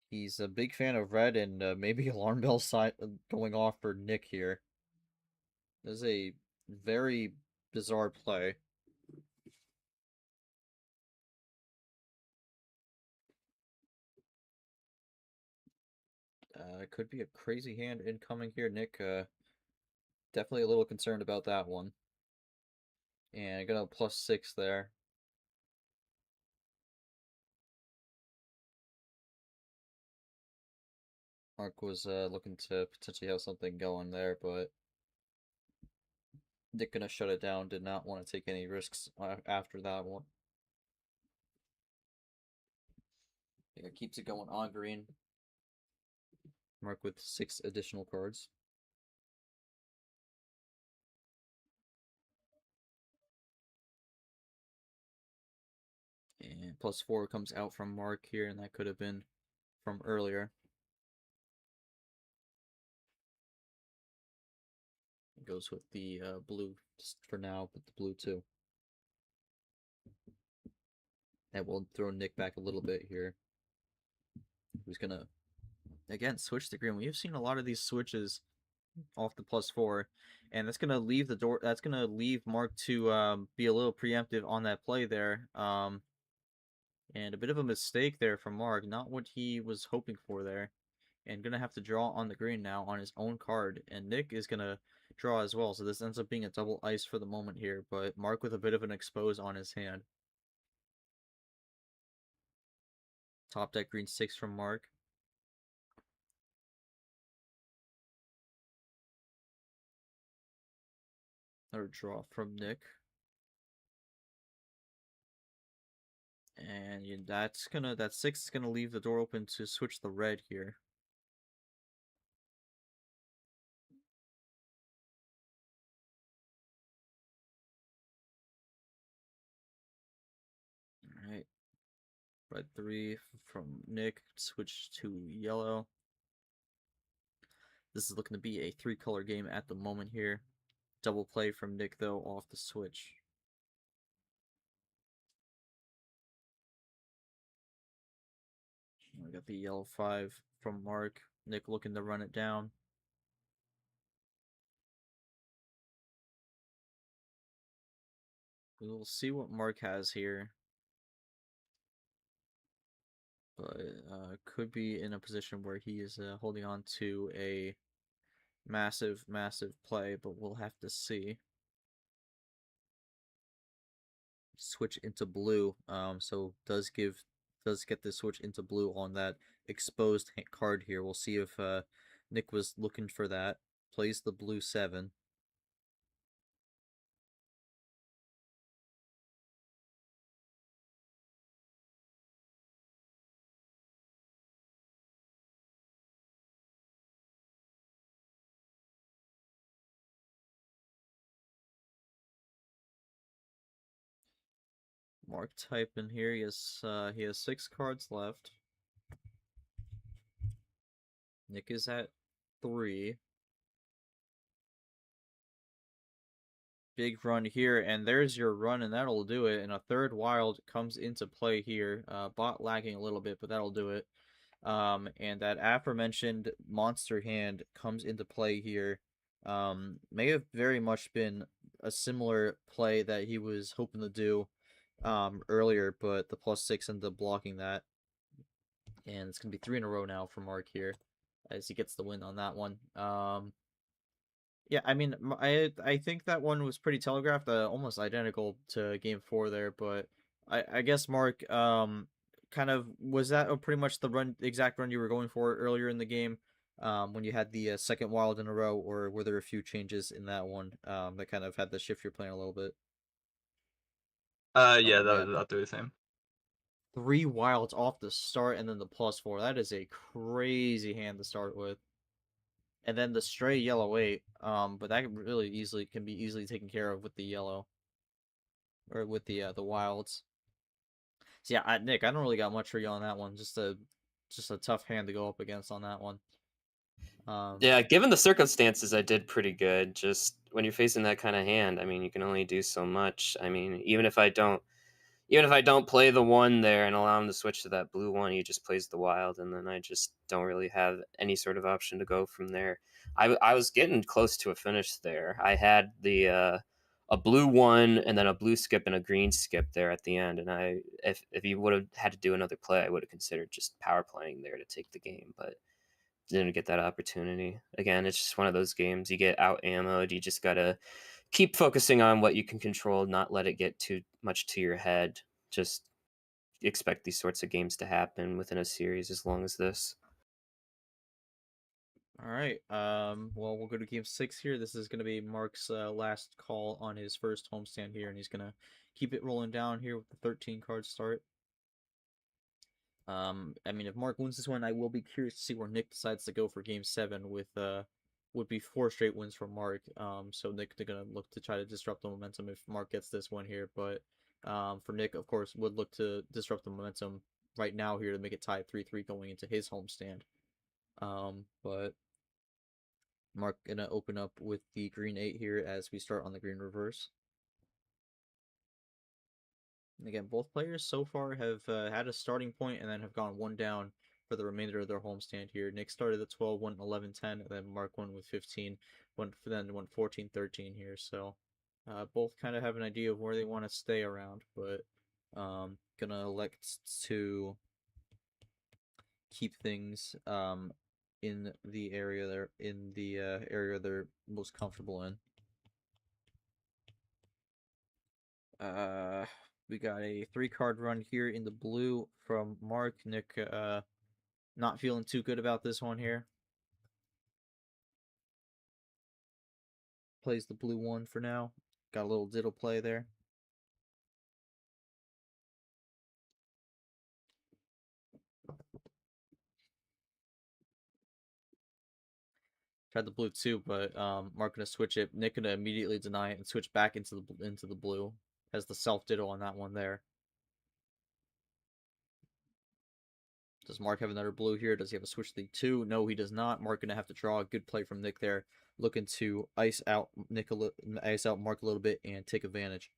He's a big fan of red, and maybe alarm bell going off for Nick here. This is a very bizarre play. Could be a crazy hand incoming here, Nick. Definitely a little concerned about that one. And gonna +6 there. Mark was looking to potentially have something going there, but Nick gonna shut it down. Did not want to take any risks after that one. Yeah, keeps it going on green. Mark with 6 additional cards. And +4 comes out from Mark here, and that could have been from earlier. Goes with the blue just for now, but the blue too. And we'll throw Nick back a little bit here. Who's gonna again switch the green? We've seen a lot of these switches off the +4, and that's gonna leave the door. That's gonna leave Mark to be a little preemptive on that play there. And a bit of a mistake there from Mark, not what he was hoping for there. And gonna have to draw on the green now on his own card, and Nick is gonna draw as well. So this ends up being a double ice for the moment here, but Mark with a bit of an expose on his hand. Top deck green 6 from Mark. Another draw from Nick. And that 6 is gonna leave the door open to switch the red here. Alright. Red 3 from Nick, switch to yellow. This is looking to be a 3-color game at the moment here. Double play from Nick though off the switch. We got the yellow 5 from Mark. Nick looking to run it down. We'll see what Mark has here. But could be in a position where he is holding on to a massive play, but we'll have to see. Switch into blue, so does get the switch into blue on that exposed card here. We'll see if Nick was looking for that. Plays the blue 7. Mark type in here. He has 6 cards left. Nick is at 3. Big run here, and there's your run, and that'll do it. And a third wild comes into play here. Bot lagging a little bit, but that'll do it. And that aforementioned monster hand comes into play here. May have very much been a similar play that he was hoping to do earlier, but the +6 ended up blocking that. And it's going to be 3 in a row now for Mark here, as he gets the win on that one. Yeah, I mean, I think that one was pretty telegraphed, almost identical to Game 4 there, but I guess, Mark, kind of, was that pretty much the exact run you were going for earlier in the game, when you had the second wild in a row, or were there a few changes in that one that kind of had to shift your plan a little bit? Yeah, that was about the same. 3 wilds off the start, and then the +4. That is a crazy hand to start with. And then the stray yellow 8, but that can be easily taken care of with the yellow, or with the wilds. So yeah, Nick, I don't really got much for you on that one. Just a tough hand to go up against on that one. Yeah, given the circumstances, I did pretty good. Just when you're facing that kind of hand, I mean, you can only do so much. I mean, even if I don't play the 1 there and allow him to switch to that blue 1, he just plays the wild, and then I just don't really have any sort of option to go from there. I was getting close to a finish there. I had the a blue 1 and then a blue skip and a green skip there at the end, and if he would have had to do another play, I would have considered just power playing there to take the game, but didn't get that opportunity. Again, it's just one of those games. You get out ammoed. You just gotta keep focusing on what you can control, not let it get too much to your head. Just expect these sorts of games to happen within a series as long as this. All right. Well, we'll go to game 6 here. This is gonna be Mark's last call on his first homestand here, and he's gonna keep it rolling down here with the 13 card start. I mean, if Mark wins this one, I will be curious to see where Nick decides to go for game 7 with would be 4 straight wins from Mark. So Nick, they're gonna look to try to disrupt the momentum if Mark gets this one here. But for Nick, of course, would look to disrupt the momentum right now here to make it tied 3-3 going into his homestand. But Mark gonna open up with the green 8 here as we start on the green reverse. And again, both players so far have had a starting point and then have gone one down for the remainder of their homestand here. Nick started at 12, went 11, 10, and then Mark won with 15, then went 14, 13 here. So both kind of have an idea of where they want to stay around, but gonna elect to keep things in the area they're most comfortable in. We got a 3-card run here in the blue from Mark. Nick not feeling too good about this one here. Plays the blue one for now. Got a little diddle play there. Tried the blue too, but Mark gonna switch it. Nick gonna immediately deny it and switch back into the blue. Has the self diddle on that one there. Does Mark have another blue here? Does he have a switch to the 2? No, he does not. Mark gonna have to draw. A good play from Nick there, looking to ice out Mark a little bit and take advantage.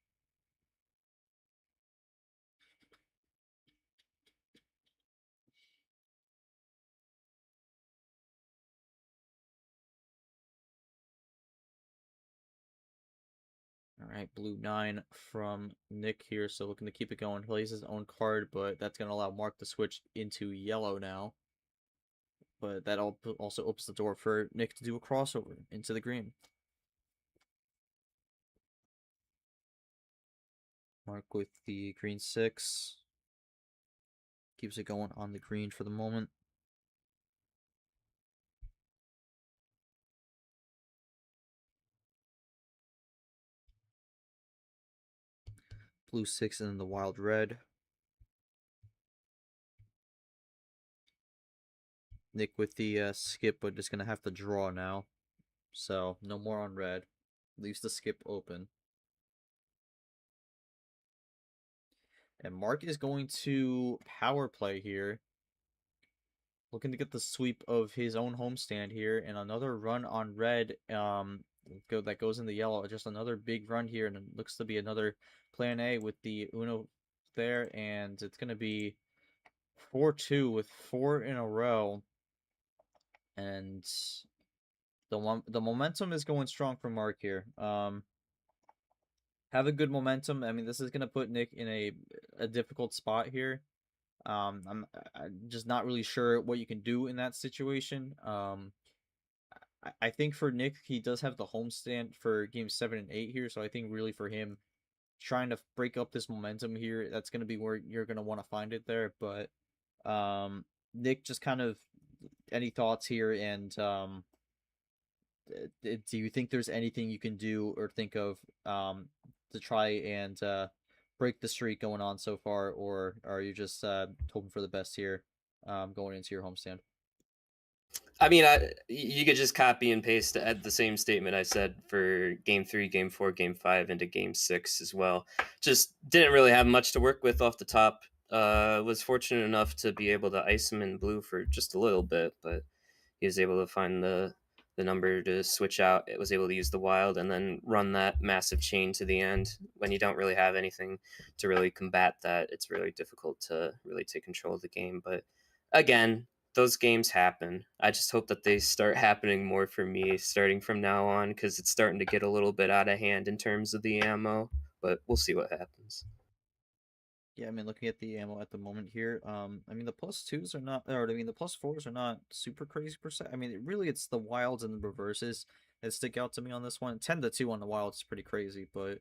All right, blue 9 from Nick here, so looking to keep it going. Plays his own card, but that's going to allow Mark to switch into yellow now. But that also opens the door for Nick to do a crossover into the green. Mark with the green 6. Keeps it going on the green for the moment. Blue 6 and then the wild red. Nick with the skip, but just going to have to draw now. So, no more on red. Leaves the skip open. And Mark is going to power play here. Looking to get the sweep of his own homestand here. And another run on red that goes in the yellow. Just another big run here. And it looks to be another plan A with the Uno there. And it's going to be 4-2 with 4 in a row. And the momentum is going strong for Mark here. Have a good momentum. I mean, this is going to put Nick in a difficult spot here. I'm just not really sure what you can do in that situation. I think for Nick, he does have the homestand for games 7 and 8 here, so I think really for him, trying to break up this momentum here, that's going to be where you're going to want to find it there. But Nick, just kind of any thoughts here, and do you think there's anything you can do or think of to try and break the streak going on so far, or are you just hoping for the best here going into your homestand? I mean, you could just copy and paste the same statement I said for game 3, game 4, game 5 into game 6 as well. Just didn't really have much to work with off the top. Was fortunate enough to be able to ice him in blue for just a little bit, but he was able to find the number to switch out. It was able to use the wild and then run that massive chain to the end. When you don't really have anything to really combat that, it's really difficult to really take control of the game. But again, those games happen. I just hope that they start happening more for me starting from now on, because it's starting to get a little bit out of hand in terms of the ammo, but we'll see what happens. Yeah, I mean, looking at the ammo at the moment here, I mean, the +2s are not, or I mean, the +4s are not super crazy per se. I mean, it's the wilds and the reverses that stick out to me on this one. 10-2 on the wilds is pretty crazy, but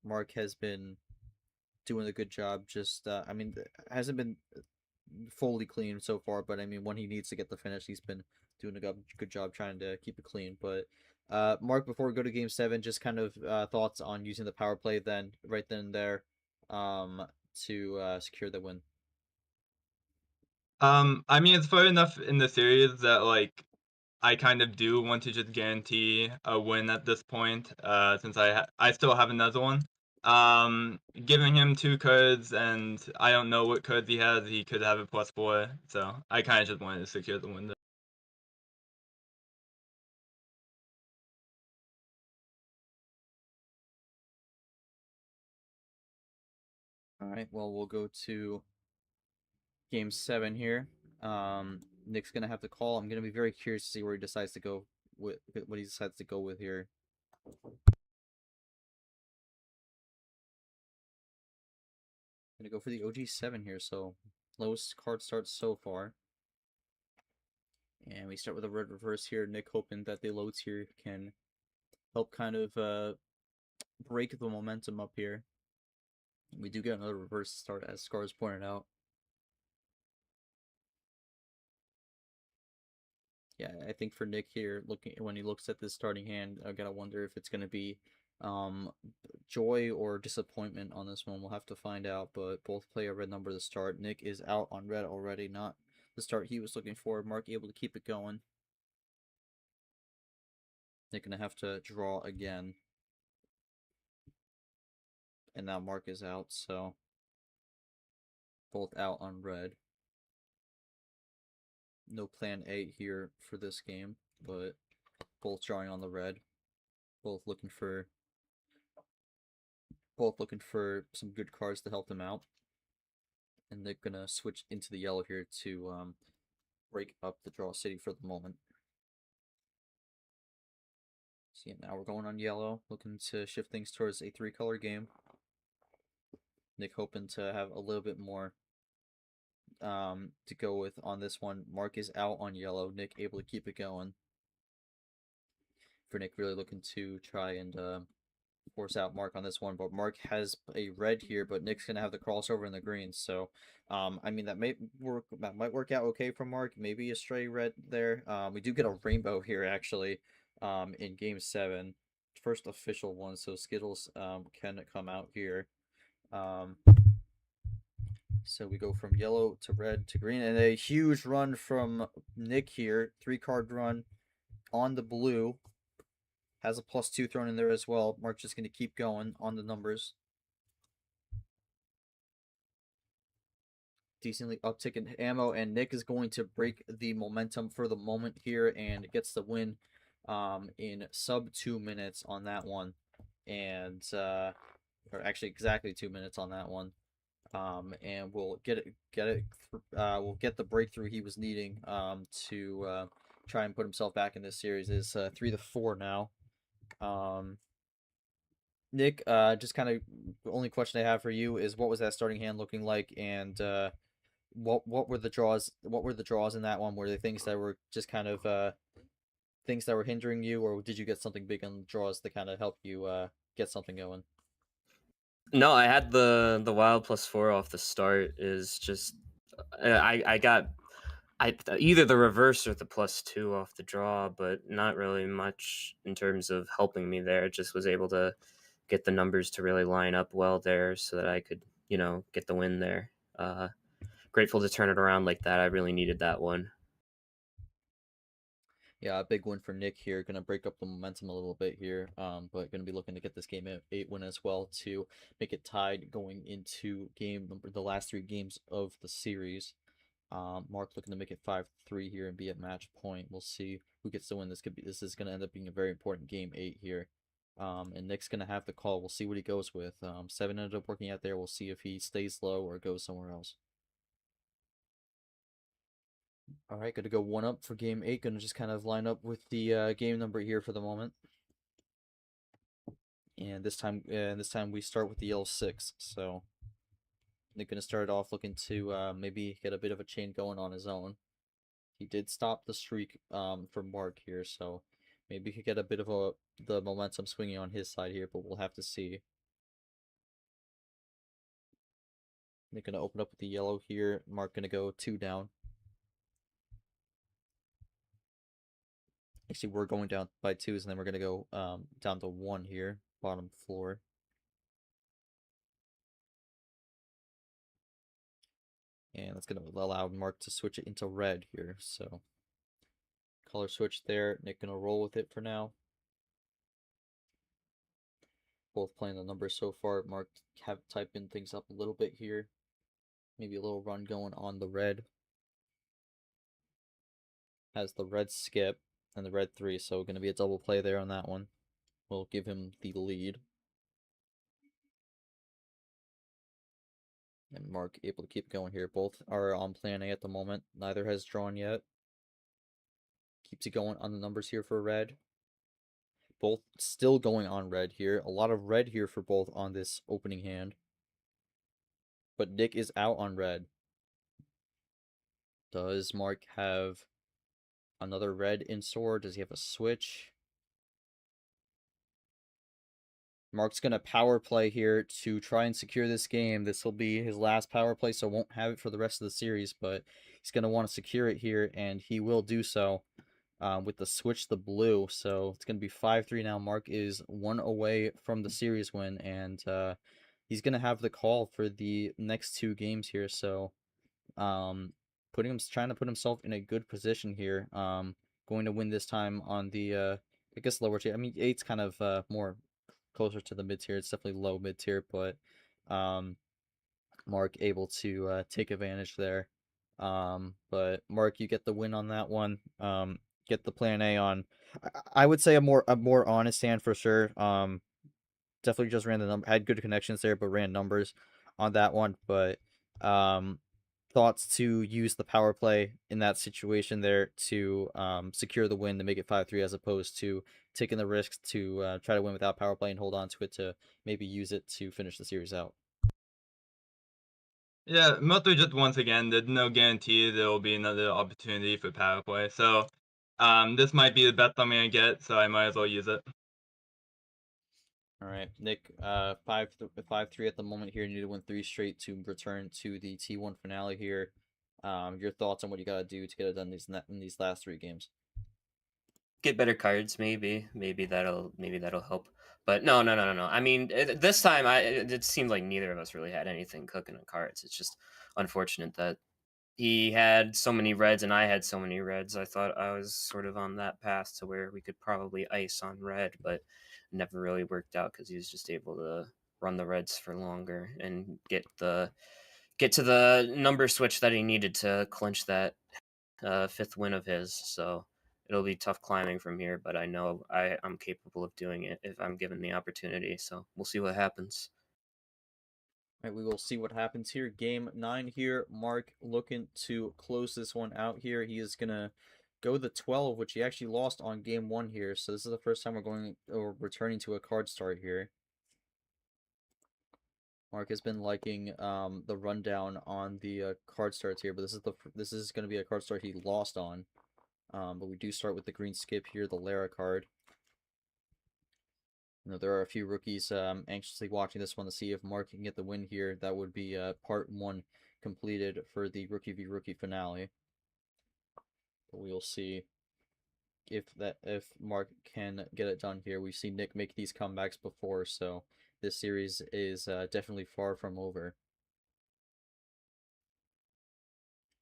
Mark has been doing a good job. Just, I mean, hasn't been fully clean so far, but I mean, when he needs to get the finish, he's been doing a good job trying to keep it clean. But Mark, before we go to game 7, just kind of thoughts on using the power play right then and there to secure the win. I mean, it's far enough in the series that like I kind of do want to just guarantee a win at this point, since I still have another one. Giving him 2 cards, and I don't know what cards he has. He could have a +4, so I kind of just wanted to secure the win. Alright, well, we'll go to game 7 here. Nick's gonna have to call. I'm gonna be very curious to see where he decides to go with what he decides to go with here. Gonna go for the OG7 here, so lowest card starts so far. And we start with a red reverse here. Nick hoping that the loads here can help kind of break the momentum up here. We do get another reverse start, as Scars pointed out. Yeah, I think for Nick here, when he looks at this starting hand, I gotta wonder if it's gonna be joy or disappointment on this one. We'll have to find out, but both play a red number to start. Nick is out on red already, not the start he was looking for. Mark able to keep it going. Nick gonna have to draw again. And now Mark is out, so both out on red. No plan A here for this game, but both drawing on the red. Both looking for some good cards to help them out. And they're gonna switch into the yellow here to break up the draw city for the moment. See, now we're going on yellow, looking to shift things towards a 3-color game. Nick hoping to have a little bit more to go with on this one. Mark is out on yellow. Nick able to keep it going. For Nick really looking to try and force out Mark on this one, but Mark has a red here, but Nick's gonna have the crossover in the green. So, I mean that might work out okay for Mark. Maybe a stray red there. We do get a rainbow here actually, in game 7, first official one. So Skittles can come out here. So we go from yellow to red to green, and a huge run from Nick here. 3-card run on the blue. Has a +2 thrown in there as well. Mark's just going to keep going on the numbers. Decently uptick in ammo, and Nick is going to break the momentum for the moment here and gets the win in sub 2 minutes on that one. And, or actually exactly 2 minutes on that one. And we'll we'll get the breakthrough he was needing to try and put himself back in this series. Is 3-4 now. Nick, just kind of the only question I have for you is what was that starting hand looking like, and what were the draws? What were the draws in that one? Were they things that were just kind of things that were hindering you, or did you get something big on draws to kind of help you get something going? No, I had the wild +4 off the start. Is just I got either the reverse or the +2 off the draw, but not really much in terms of helping me there. Just was able to get the numbers to really line up well there so that I could, get the win there. Grateful to turn it around like that. I really needed that one. Yeah, a big win for Nick here. Going to break up the momentum a little bit here, but going to be looking to get this game 8 win as well to make it tied going into the last 3 games of the series. Mark looking to make it 5-3 here and be at match point. We'll see who gets the win. This is going to end up being a very important game 8 here. And Nick's going to have the call. We'll see what he goes with. 7 ended up working out there. We'll see if he stays low or goes somewhere else. All right, gonna go 1 up for game 8. Gonna just kind of line up with the game number here for the moment. And this time we start with the L6. So Nick gonna start off looking to maybe get a bit of a chain going on his own. He did stop the streak for Mark here, so maybe he could get a bit of the momentum swinging on his side here, but we'll have to see. Nick gonna open up with the yellow here. Mark gonna go 2 down. Actually, we're going down by 2s, and then we're going to go down to 1 here, bottom floor. And that's going to allow Mark to switch it into red here. So, color switch there. Nick going to roll with it for now. Both playing the numbers so far. Mark have typing things up a little bit here. Maybe a little run going on the red. Has the red skip and the red 3, so going to be a double play there on that one. We'll give him the lead. And Mark able to keep going here. Both are on plan A at the moment. Neither has drawn yet. Keeps it going on the numbers here for red. Both still going on red here. A lot of red here for both on this opening hand. But Nick is out on red. Does Mark have another red in store? Does he have a switch? Mark's going to power play here to try and secure this game. This will be his last power play, so won't have it for the rest of the series, but he's going to want to secure it here, and he will do so with the switch the blue. So it's going to be 5-3 now. Mark is 1 away from the series win, and he's going to have the call for the next 2 games here. So trying to put himself in a good position here. Going to win this time on the I guess lower tier. I mean, 8's kind of more closer to the mid tier. It's definitely low mid tier, but Mark able to take advantage there. But Mark, you get the win on that one. Get the plan A on. I would say a more honest hand for sure. Definitely just ran the number. Had good connections there, but ran numbers on that one. But thoughts to use the power play in that situation there to secure the win to make it 5-3 as opposed to taking the risk to try to win without power play and hold on to it to maybe use it to finish the series out. Yeah, Moto just once again, there's no guarantee there will be another opportunity for power play. So this might be the best I'm gonna get, so I might as well use it. All right, Nick, 5-3 at the moment here. You need to win 3 straight to return to the T1 finale here. Your thoughts on what you gotta do to get it done in these last 3 games? Get better cards, maybe that'll help. But no. I mean, this time it seemed like neither of us really had anything cooking in cards. It's just unfortunate that he had so many reds and I had so many reds. I thought I was sort of on that path to where we could probably ice on red, but never really worked out because he was just able to run the reds for longer and get to the number switch that he needed to clinch that 5th win of his. So it'll be tough climbing from here, but I know I'm capable of doing it if I'm given the opportunity. So we'll see what happens. All right, we will see what happens here. Game 9 here. Mark looking to close this one out here. He is going to go the 12, which he actually lost on game 1 here. So this is the first time we're returning to a card start here. Mark has been liking the rundown on the card starts here, but this is going to be a card start he lost on. But we do start with the green skip here, the Lara card. You know, there are a few rookies anxiously watching this one to see if Mark can get the win here. That would be part 1 completed for the Rookie v Rookie finale. But we'll see if Mark can get it done here. We've seen Nick make these comebacks before, so this series is definitely far from over.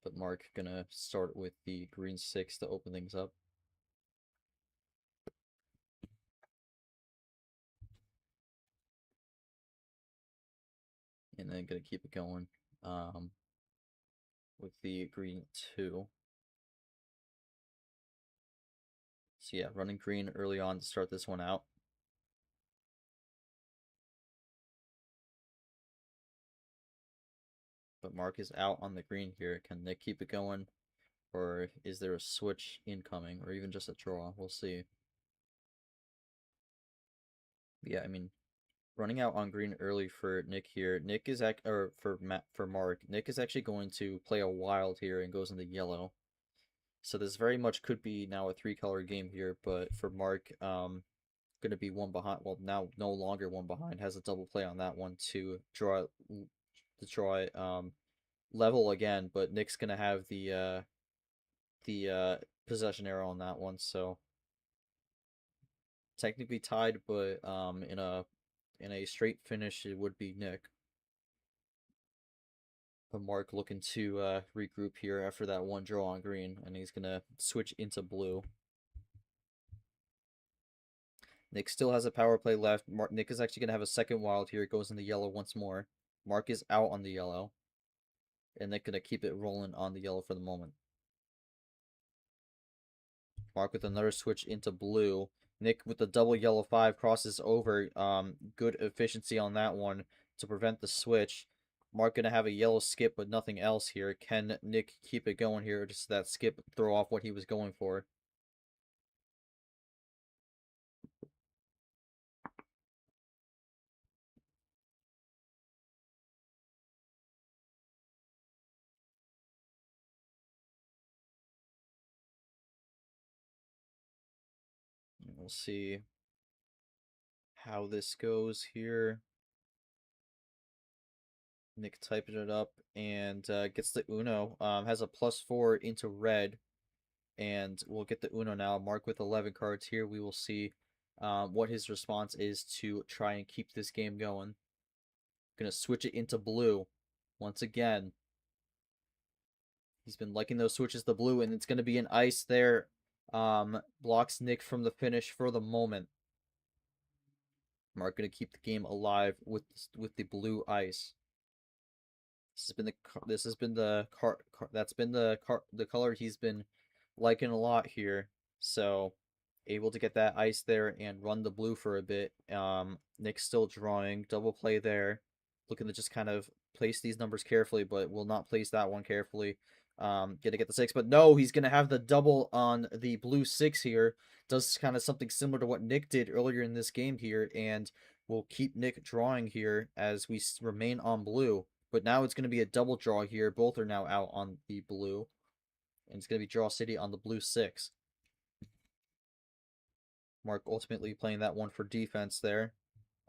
But Mark gonna start with the green 6 to open things up. And then gonna keep it going with the green 2. So yeah, running green early on to start this one out. But Mark is out on the green here. Can Nick keep it going? Or is there a switch incoming? Or even just a draw? We'll see. Yeah, I mean, running out on green early for Nick here. Nick is for Mark. Nick is actually going to play a wild here and goes into yellow. So this very much could be now a 3-color game here, but for Mark, gonna be 1 behind. Well, now no longer 1 behind. Has a double play on that one to draw it level again, but Nick's gonna have the possession arrow on that one, so technically tied, but in a straight finish it would be Nick. But Mark looking to regroup here after that 1 draw on green, and he's gonna switch into blue. Nick still has a power play left. Nick is actually gonna have a second wild here. It goes into yellow once more. Mark is out on the yellow, and Nick gonna keep it rolling on the yellow for the moment. Mark with another switch into blue. Nick with the double yellow 5 crosses over. Good efficiency on that one to prevent the switch. Mark gonna have a yellow skip, but nothing else here. Can Nick keep it going here, or does that skip throw off what he was going for? We'll see how this goes here. Nick typing it up and gets the Uno. Has a +4 into red, and we'll get the Uno now. Mark with 11 cards here. We will see what his response is to try and keep this game going. Gonna switch it into blue once again. He's been liking those switches to blue, and it's gonna be an ice there. Blocks Nick from the finish for the moment. Mark gonna keep the game alive with the blue ice. This has been the color he's been liking a lot here. So able to get that ice there and run the blue for a bit. Nick's still drawing, double play there, looking to just kind of place these numbers carefully, but will not place that one carefully. Gonna get the 6, but no, he's gonna have the double on the blue 6 here. Does kind of something similar to what Nick did earlier in this game here, and will keep Nick drawing here as we remain on blue. But now it's going to be a double draw here. Both are now out on the blue. And it's going to be Draw City on the blue 6. Mark ultimately playing that one for defense there.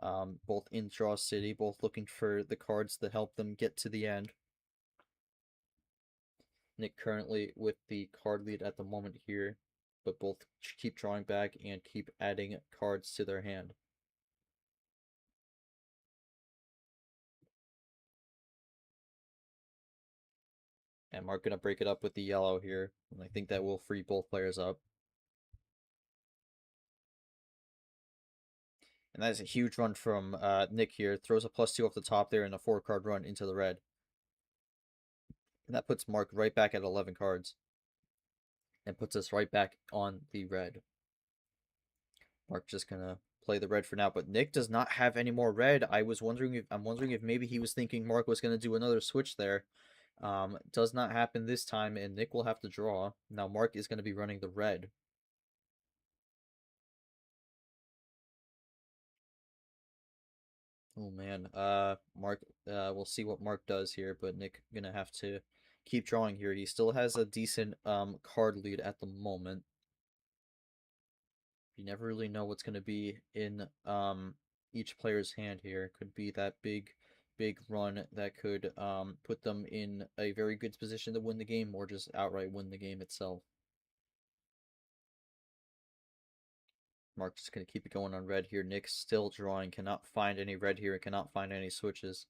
Both in Draw City, both looking for the cards that help them get to the end. Nick currently with the card lead at the moment here, but both keep drawing back and keep adding cards to their hand. And Mark gonna break it up with the yellow here, and I think that will free both players up. And that is a huge run from Nick here. Throws a +2 off the top there and a 4-card run into the red. And that puts Mark right back at 11 cards. And puts us right back on the red. Mark just gonna play the red for now, but Nick does not have any more red. I'm wondering if maybe he was thinking Mark was gonna do another switch there. Does not happen this time, and Nick will have to draw. Now Mark is gonna be running the red. Oh man, Mark, we'll see what Mark does here, but Nick gonna have to keep drawing here. He still has a decent card lead at the moment. You never really know what's gonna be in each player's hand here. Could be that big run that could put them in a very good position to win the game, or just outright win the game itself. Mark's just going to keep it going on red here. Nick's still drawing. Cannot find any red here. Cannot find any switches.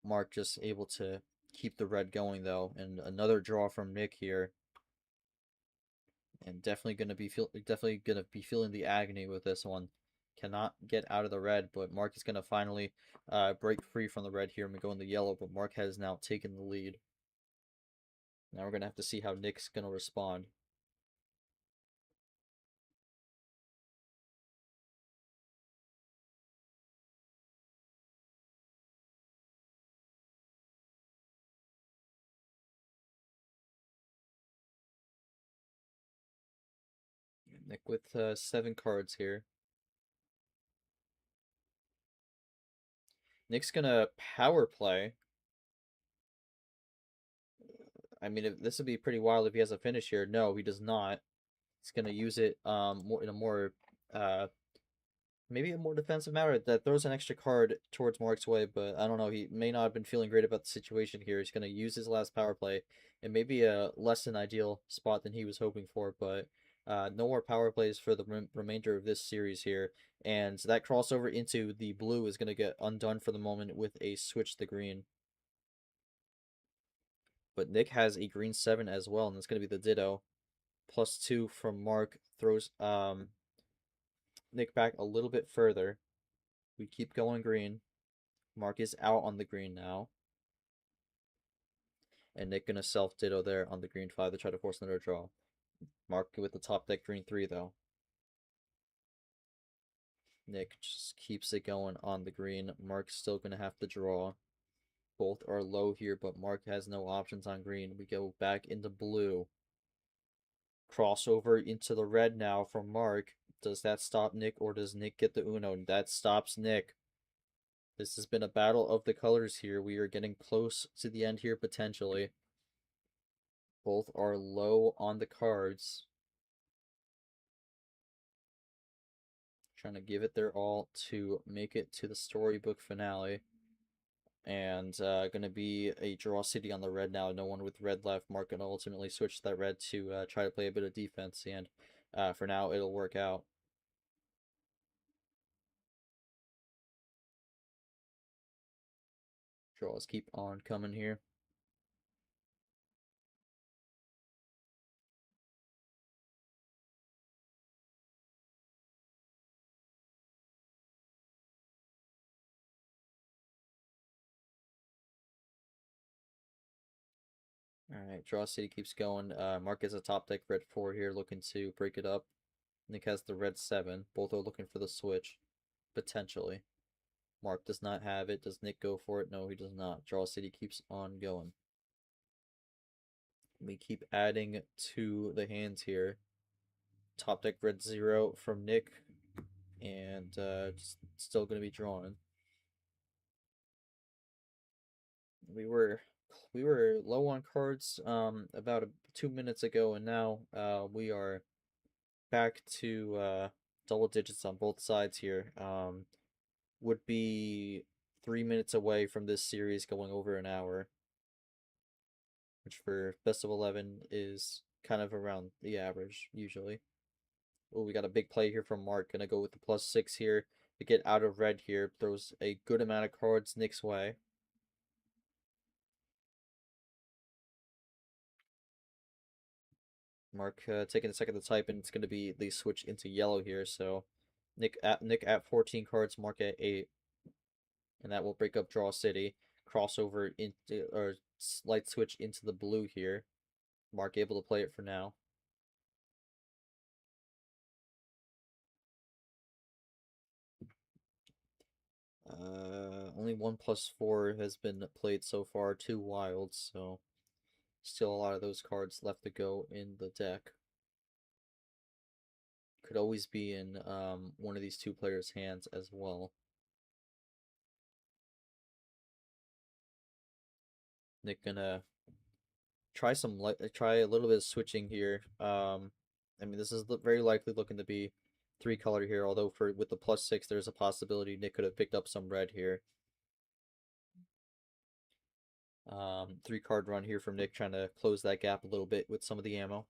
Mark just able to keep the red going, though. And another draw from Nick here. And definitely going to be feeling the agony with this one. Cannot get out of the red, but Mark is going to finally break free from the red here and go in the yellow. But Mark has now taken the lead. Now we're going to have to see how Nick's going to respond. Nick with 7 cards here. Nick's gonna power play. I mean, this would be pretty wild if he has a finish here. No, he does not. He's gonna use it more in a more maybe a more defensive manner that throws an extra card towards Mark's way, but I don't know. He may not have been feeling great about the situation here. He's gonna use his last power play in maybe a less than ideal spot than he was hoping for, but no more power plays for the remainder of this series here. And that crossover into the blue is gonna get undone for the moment with a switch to green. But Nick has a green 7 as well, and it's going to be the ditto. +2 from Mark throws Nick back a little bit further. We keep going green. Mark is out on the green now. And Nick going to self-ditto there on the green 5 to try to force another draw. Mark with the top deck green 3, though. Nick just keeps it going on the green. Mark's still going to have to draw. Both are low here, but Mark has no options on green. We go back into blue. Crossover into the red now from Mark. Does that stop Nick, or does Nick get the Uno? That stops Nick. This has been a battle of the colors here. We are getting close to the end here, potentially. Both are low on the cards. Trying to give it their all to make it to the storybook finale. And gonna be a draw city on the red now. No one with red left. Mark gonna ultimately switch that red to try to play a bit of defense, and for now it'll work out. Draws keep on coming here. Alright, draw city keeps going. Mark has a top deck red 4 here, looking to break it up. Nick has the red 7. Both are looking for the switch, potentially. Mark does not have it. Does Nick go for it? No, he does not. Draw city keeps on going. We keep adding to the hands here. Top deck red 0 from Nick, and still going to be drawn. We were low on cards about 2 minutes ago, and now we are back to double digits on both sides here. Would be 3 minutes away from this series going over an hour, which for best of 11 is kind of around the average usually. Oh, we got a big play here from Mark. Gonna go with the +6 here to get out of red here. Throws a good amount of cards Nick's way. Mark taking a second to type, and it's going to be the switch into yellow here. So Nick at 14 cards, Mark at 8, and that will break up Draw City. Crossover into, or slight switch into the blue here. Mark able to play it for now. Only 1+4 has been played so far. 2 wilds, so still a lot of those cards left to go in the deck. Could always be in one of these 2 players' hands as well. Nick gonna try a little bit of switching here. I mean, this is very likely looking to be 3 color here. Although with the +6, there's a possibility Nick could have picked up some red here. 3 card run here from Nick, trying to close that gap a little bit with some of the ammo.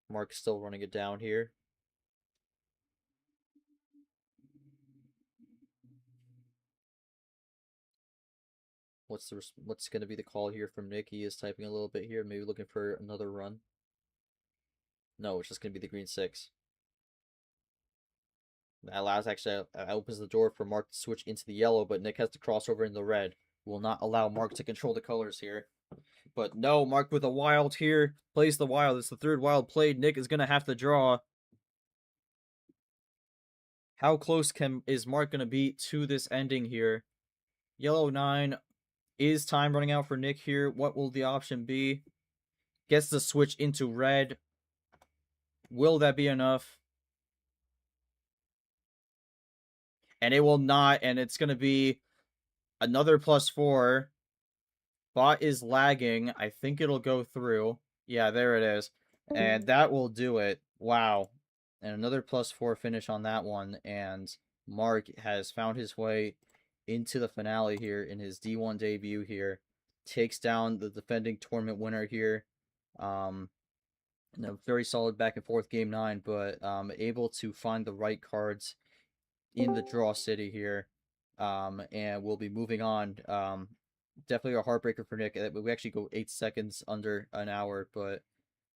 Mark's still running it down here. What's going to be the call here from Nick? He is typing a little bit here, maybe looking for another run. No, it's just going to be the green 6. That actually opens the door for Mark to switch into the yellow, but Nick has to cross over in the red. Will not allow Mark to control the colors here. But no, Mark with a wild here. Plays the wild. It's the 3rd wild played. Nick is going to have to draw. How close is Mark going to be to this ending here? Yellow 9. Is time running out for Nick here? What will the option be? Gets the switch into red. Will that be enough? And it will not, and it's going to be another +4. Bot is lagging. I think it'll go through. Yeah, there it is. And that will do it. Wow. And another +4 finish on that one. And Mark has found his way into the finale here in his D1 debut here. Takes down the defending tournament winner here. Very solid back and forth game 9, but able to find the right cards in the draw city here. And we'll be moving on. Definitely a heartbreaker for Nick. We actually go 8 seconds under an hour, but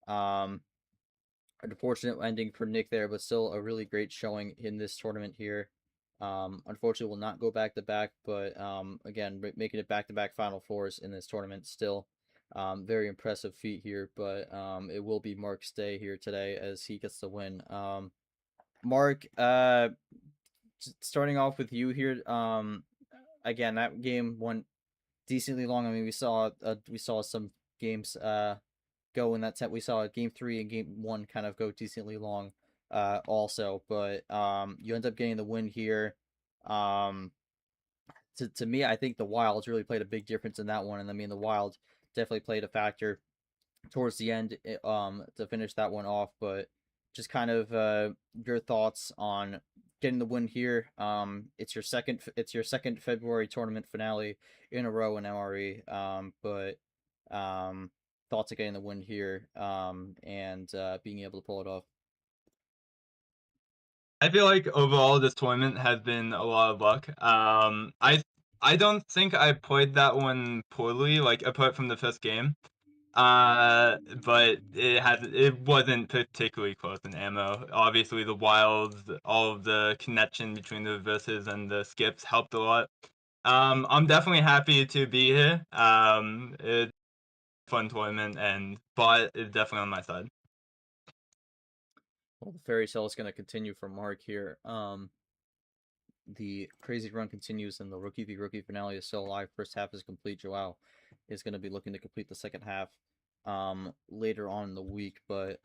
an unfortunate ending for Nick there, but still a really great showing in this tournament here. Unfortunately, will not go back to back, but again, making it back to back Final Fours in this tournament still very impressive feat here. But it will be Mark's day here today as he gets the win. Mark, starting off with you here. Again, that game went decently long. I mean, we saw some games go in that set. We saw game 3 and game 1 kind of go decently long also, but you end up getting the win here. Um, to me, I think the Wilds really played a big difference in that one, and I mean the Wild definitely played a factor towards the end to finish that one off. But just kind of your thoughts on getting the win here. It's your second February tournament finale in a row in MRE. But thoughts of getting the win here and being able to pull it off. I feel like overall this tournament has been a lot of luck. I don't think I played that one poorly, like apart from the first game. But it wasn't particularly close in ammo. Obviously, the wilds, all of the connection between the verses and the skips helped a lot. I'm definitely happy to be here. It's a fun tournament, but it's definitely on my side. Well, the Fairytale is going to continue for Mark here. The crazy run continues, and the rookie v rookie finale is still alive. First half is complete. Joao is going to be looking to complete the second half later on in the week. But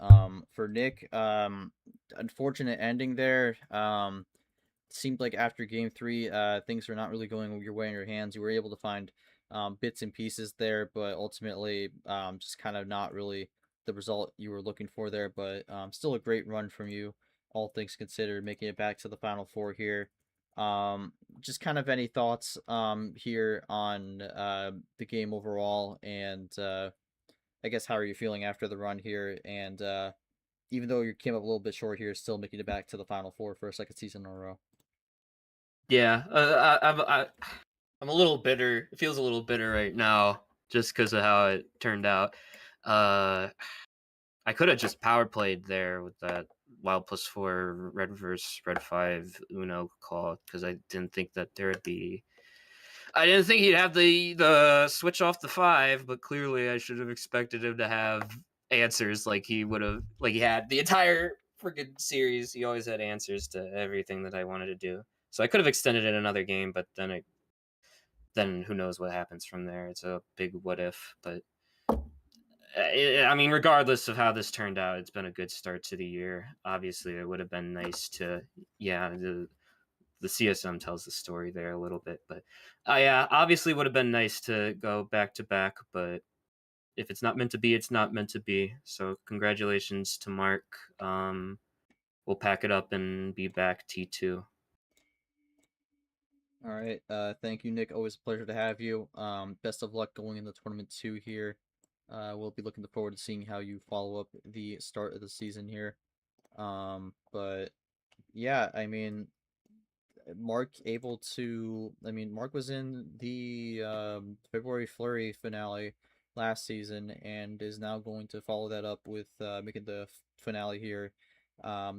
for Nick, unfortunate ending there. Seemed like after game 3, things are not really going your way in your hands. You were able to find bits and pieces there, but ultimately just kind of not really the result you were looking for there. But still a great run from you, all things considered, making it back to the final 4 here. Just kind of any thoughts here on the game overall, and I guess how are you feeling after the run here? And even though you came up a little bit short here, still making it back to the final 4 for a second season in a row. Yeah, I'm a little bitter. It feels a little bitter right now just because of how it turned out. I could have just power played there with that wild +4 red versus red 5 Uno call because I didn't think that there would be. I didn't think he'd have the switch off the 5, but clearly I should have expected him to have answers like he would have, like he had the entire freaking series. He always had answers to everything that I wanted to do. So I could have extended it another game, but then who knows what happens from there. It's a big what if, but I mean, regardless of how this turned out, it's been a good start to the year. Obviously, it would have been nice to, yeah, the CSM tells the story there a little bit, but yeah, obviously would have been nice to go back to back, but if it's not meant to be, it's not meant to be. So congratulations to Mark. We'll pack it up and be back T2. All right. Thank you, Nick. Always a pleasure to have you. Best of luck going into tournament 2 here. We'll be looking forward to seeing how you follow up the start of the season here. But yeah, I mean, Mark was in the February Flurry finale last season and is now going to follow that up with making the finale here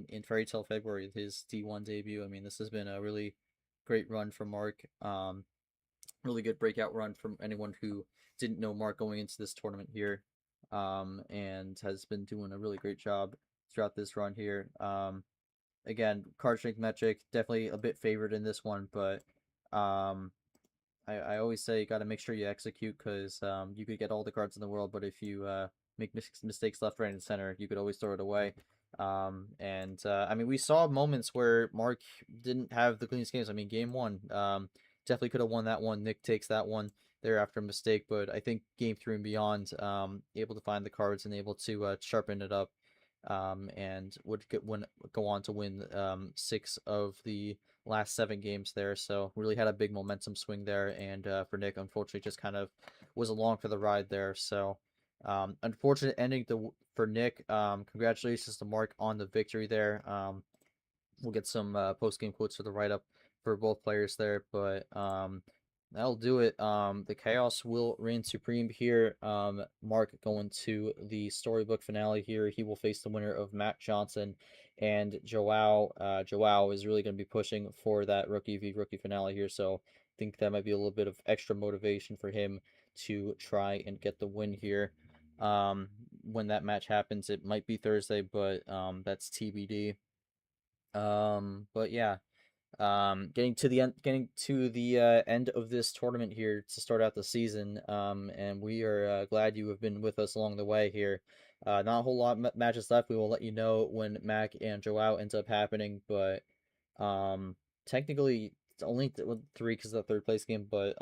in Fairytale February, his T1 debut. I mean, this has been a really great run for Mark. Really good breakout run from anyone who didn't know Mark going into this tournament here, and has been doing a really great job throughout this run here. Again, card strength metric definitely a bit favored in this one, but I always say you got to make sure you execute because you could get all the cards in the world, but if you make mistakes left, right, and center, you could always throw it away. I mean, we saw moments where Mark didn't have the cleanest games. I mean, game 1, definitely could have won that one. Nick takes that one there after a mistake, but I think game 3 and beyond, able to find the cards and able to sharpen it up, and would go on to win 6 of the last 7 games there. So really had a big momentum swing there, and for Nick, unfortunately, just kind of was along for the ride there. So unfortunate ending for Nick. Congratulations to Mark on the victory there. We'll get some post game quotes for the write up for both players there, but that'll do it. The chaos will reign supreme here. Mark going to the storybook finale here. He will face the winner of Matt Johnson and Joao. Joao is really going to be pushing for that rookie v rookie finale here, so I think that might be a little bit of extra motivation for him to try and get the win here. When that match happens, it might be Thursday, but that's TBD. But yeah, getting to the end of this tournament here to start out the season. And we are glad you have been with us along the way here. Not a whole lot of matches left. We will let you know when Mac and Joao ends up happening, but technically it's only three because of the third place game. But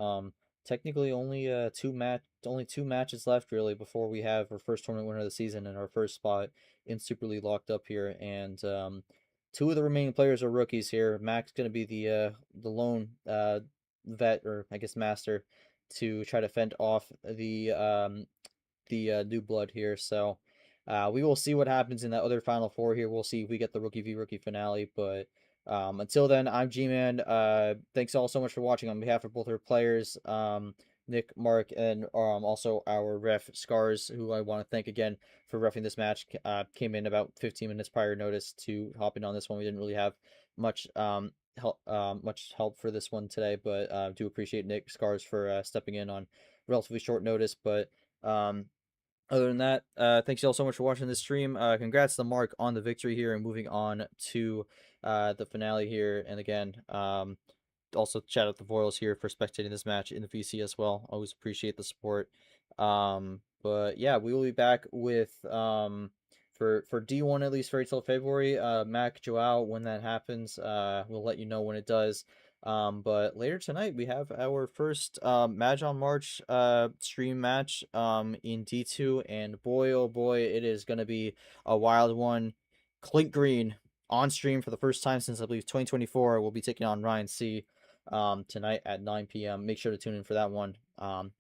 technically only two matches left really before we have our first tournament winner of the season and our first spot in Super League locked up here. And two of the remaining players are rookies here. Mac's going to be the lone vet, or I guess master, to try to fend off the new blood here. So we will see what happens in that other final four here. We'll see if we get the rookie v rookie finale. But until then, I'm G-Man. Thanks all so much for watching on behalf of both our players, Nick, Mark, and also our ref Scars, who I want to thank again for reffing this match. Came in about 15 minutes prior notice to hop in on this one. We didn't really have much help for this one today, but do appreciate Nick, Scars for stepping in on relatively short notice. But other than that, thanks you all so much for watching this stream. Congrats to Mark on the victory here and moving on to the finale here. And again, also shout out the Royals here for spectating this match in the VC as well. Always appreciate the support. But yeah, we will be back with for D1 at least Fairytale February. Mac, Joao, when that happens, we'll let you know when it does. But later tonight we have our first Match on March stream match in D2, and boy oh boy, it is gonna be a wild one. Clint Green on stream for the first time since I believe 2024 will be taking on Ryan C tonight at 9 p.m. Make sure to tune in for that one.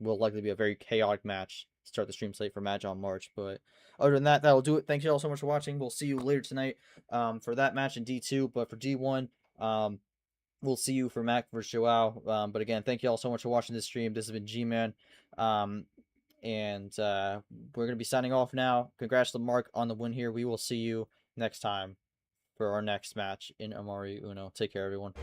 Will likely be a very chaotic match to start the stream slate for Match on March. But other than that, that'll do it. Thank you all so much for watching. We'll see you later tonight for that match in D2. But for D1, we'll see you for Mac versus Joao. But again, thank you all so much for watching this stream. This has been G-Man. And we're going to be signing off now. Congrats to Mark on the win here. We will see you next time for our next match in MRE Uno. Take care, everyone.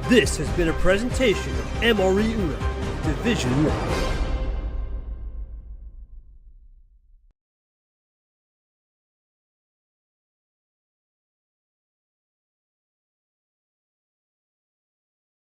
This has been a presentation of MRE Uno Division 1.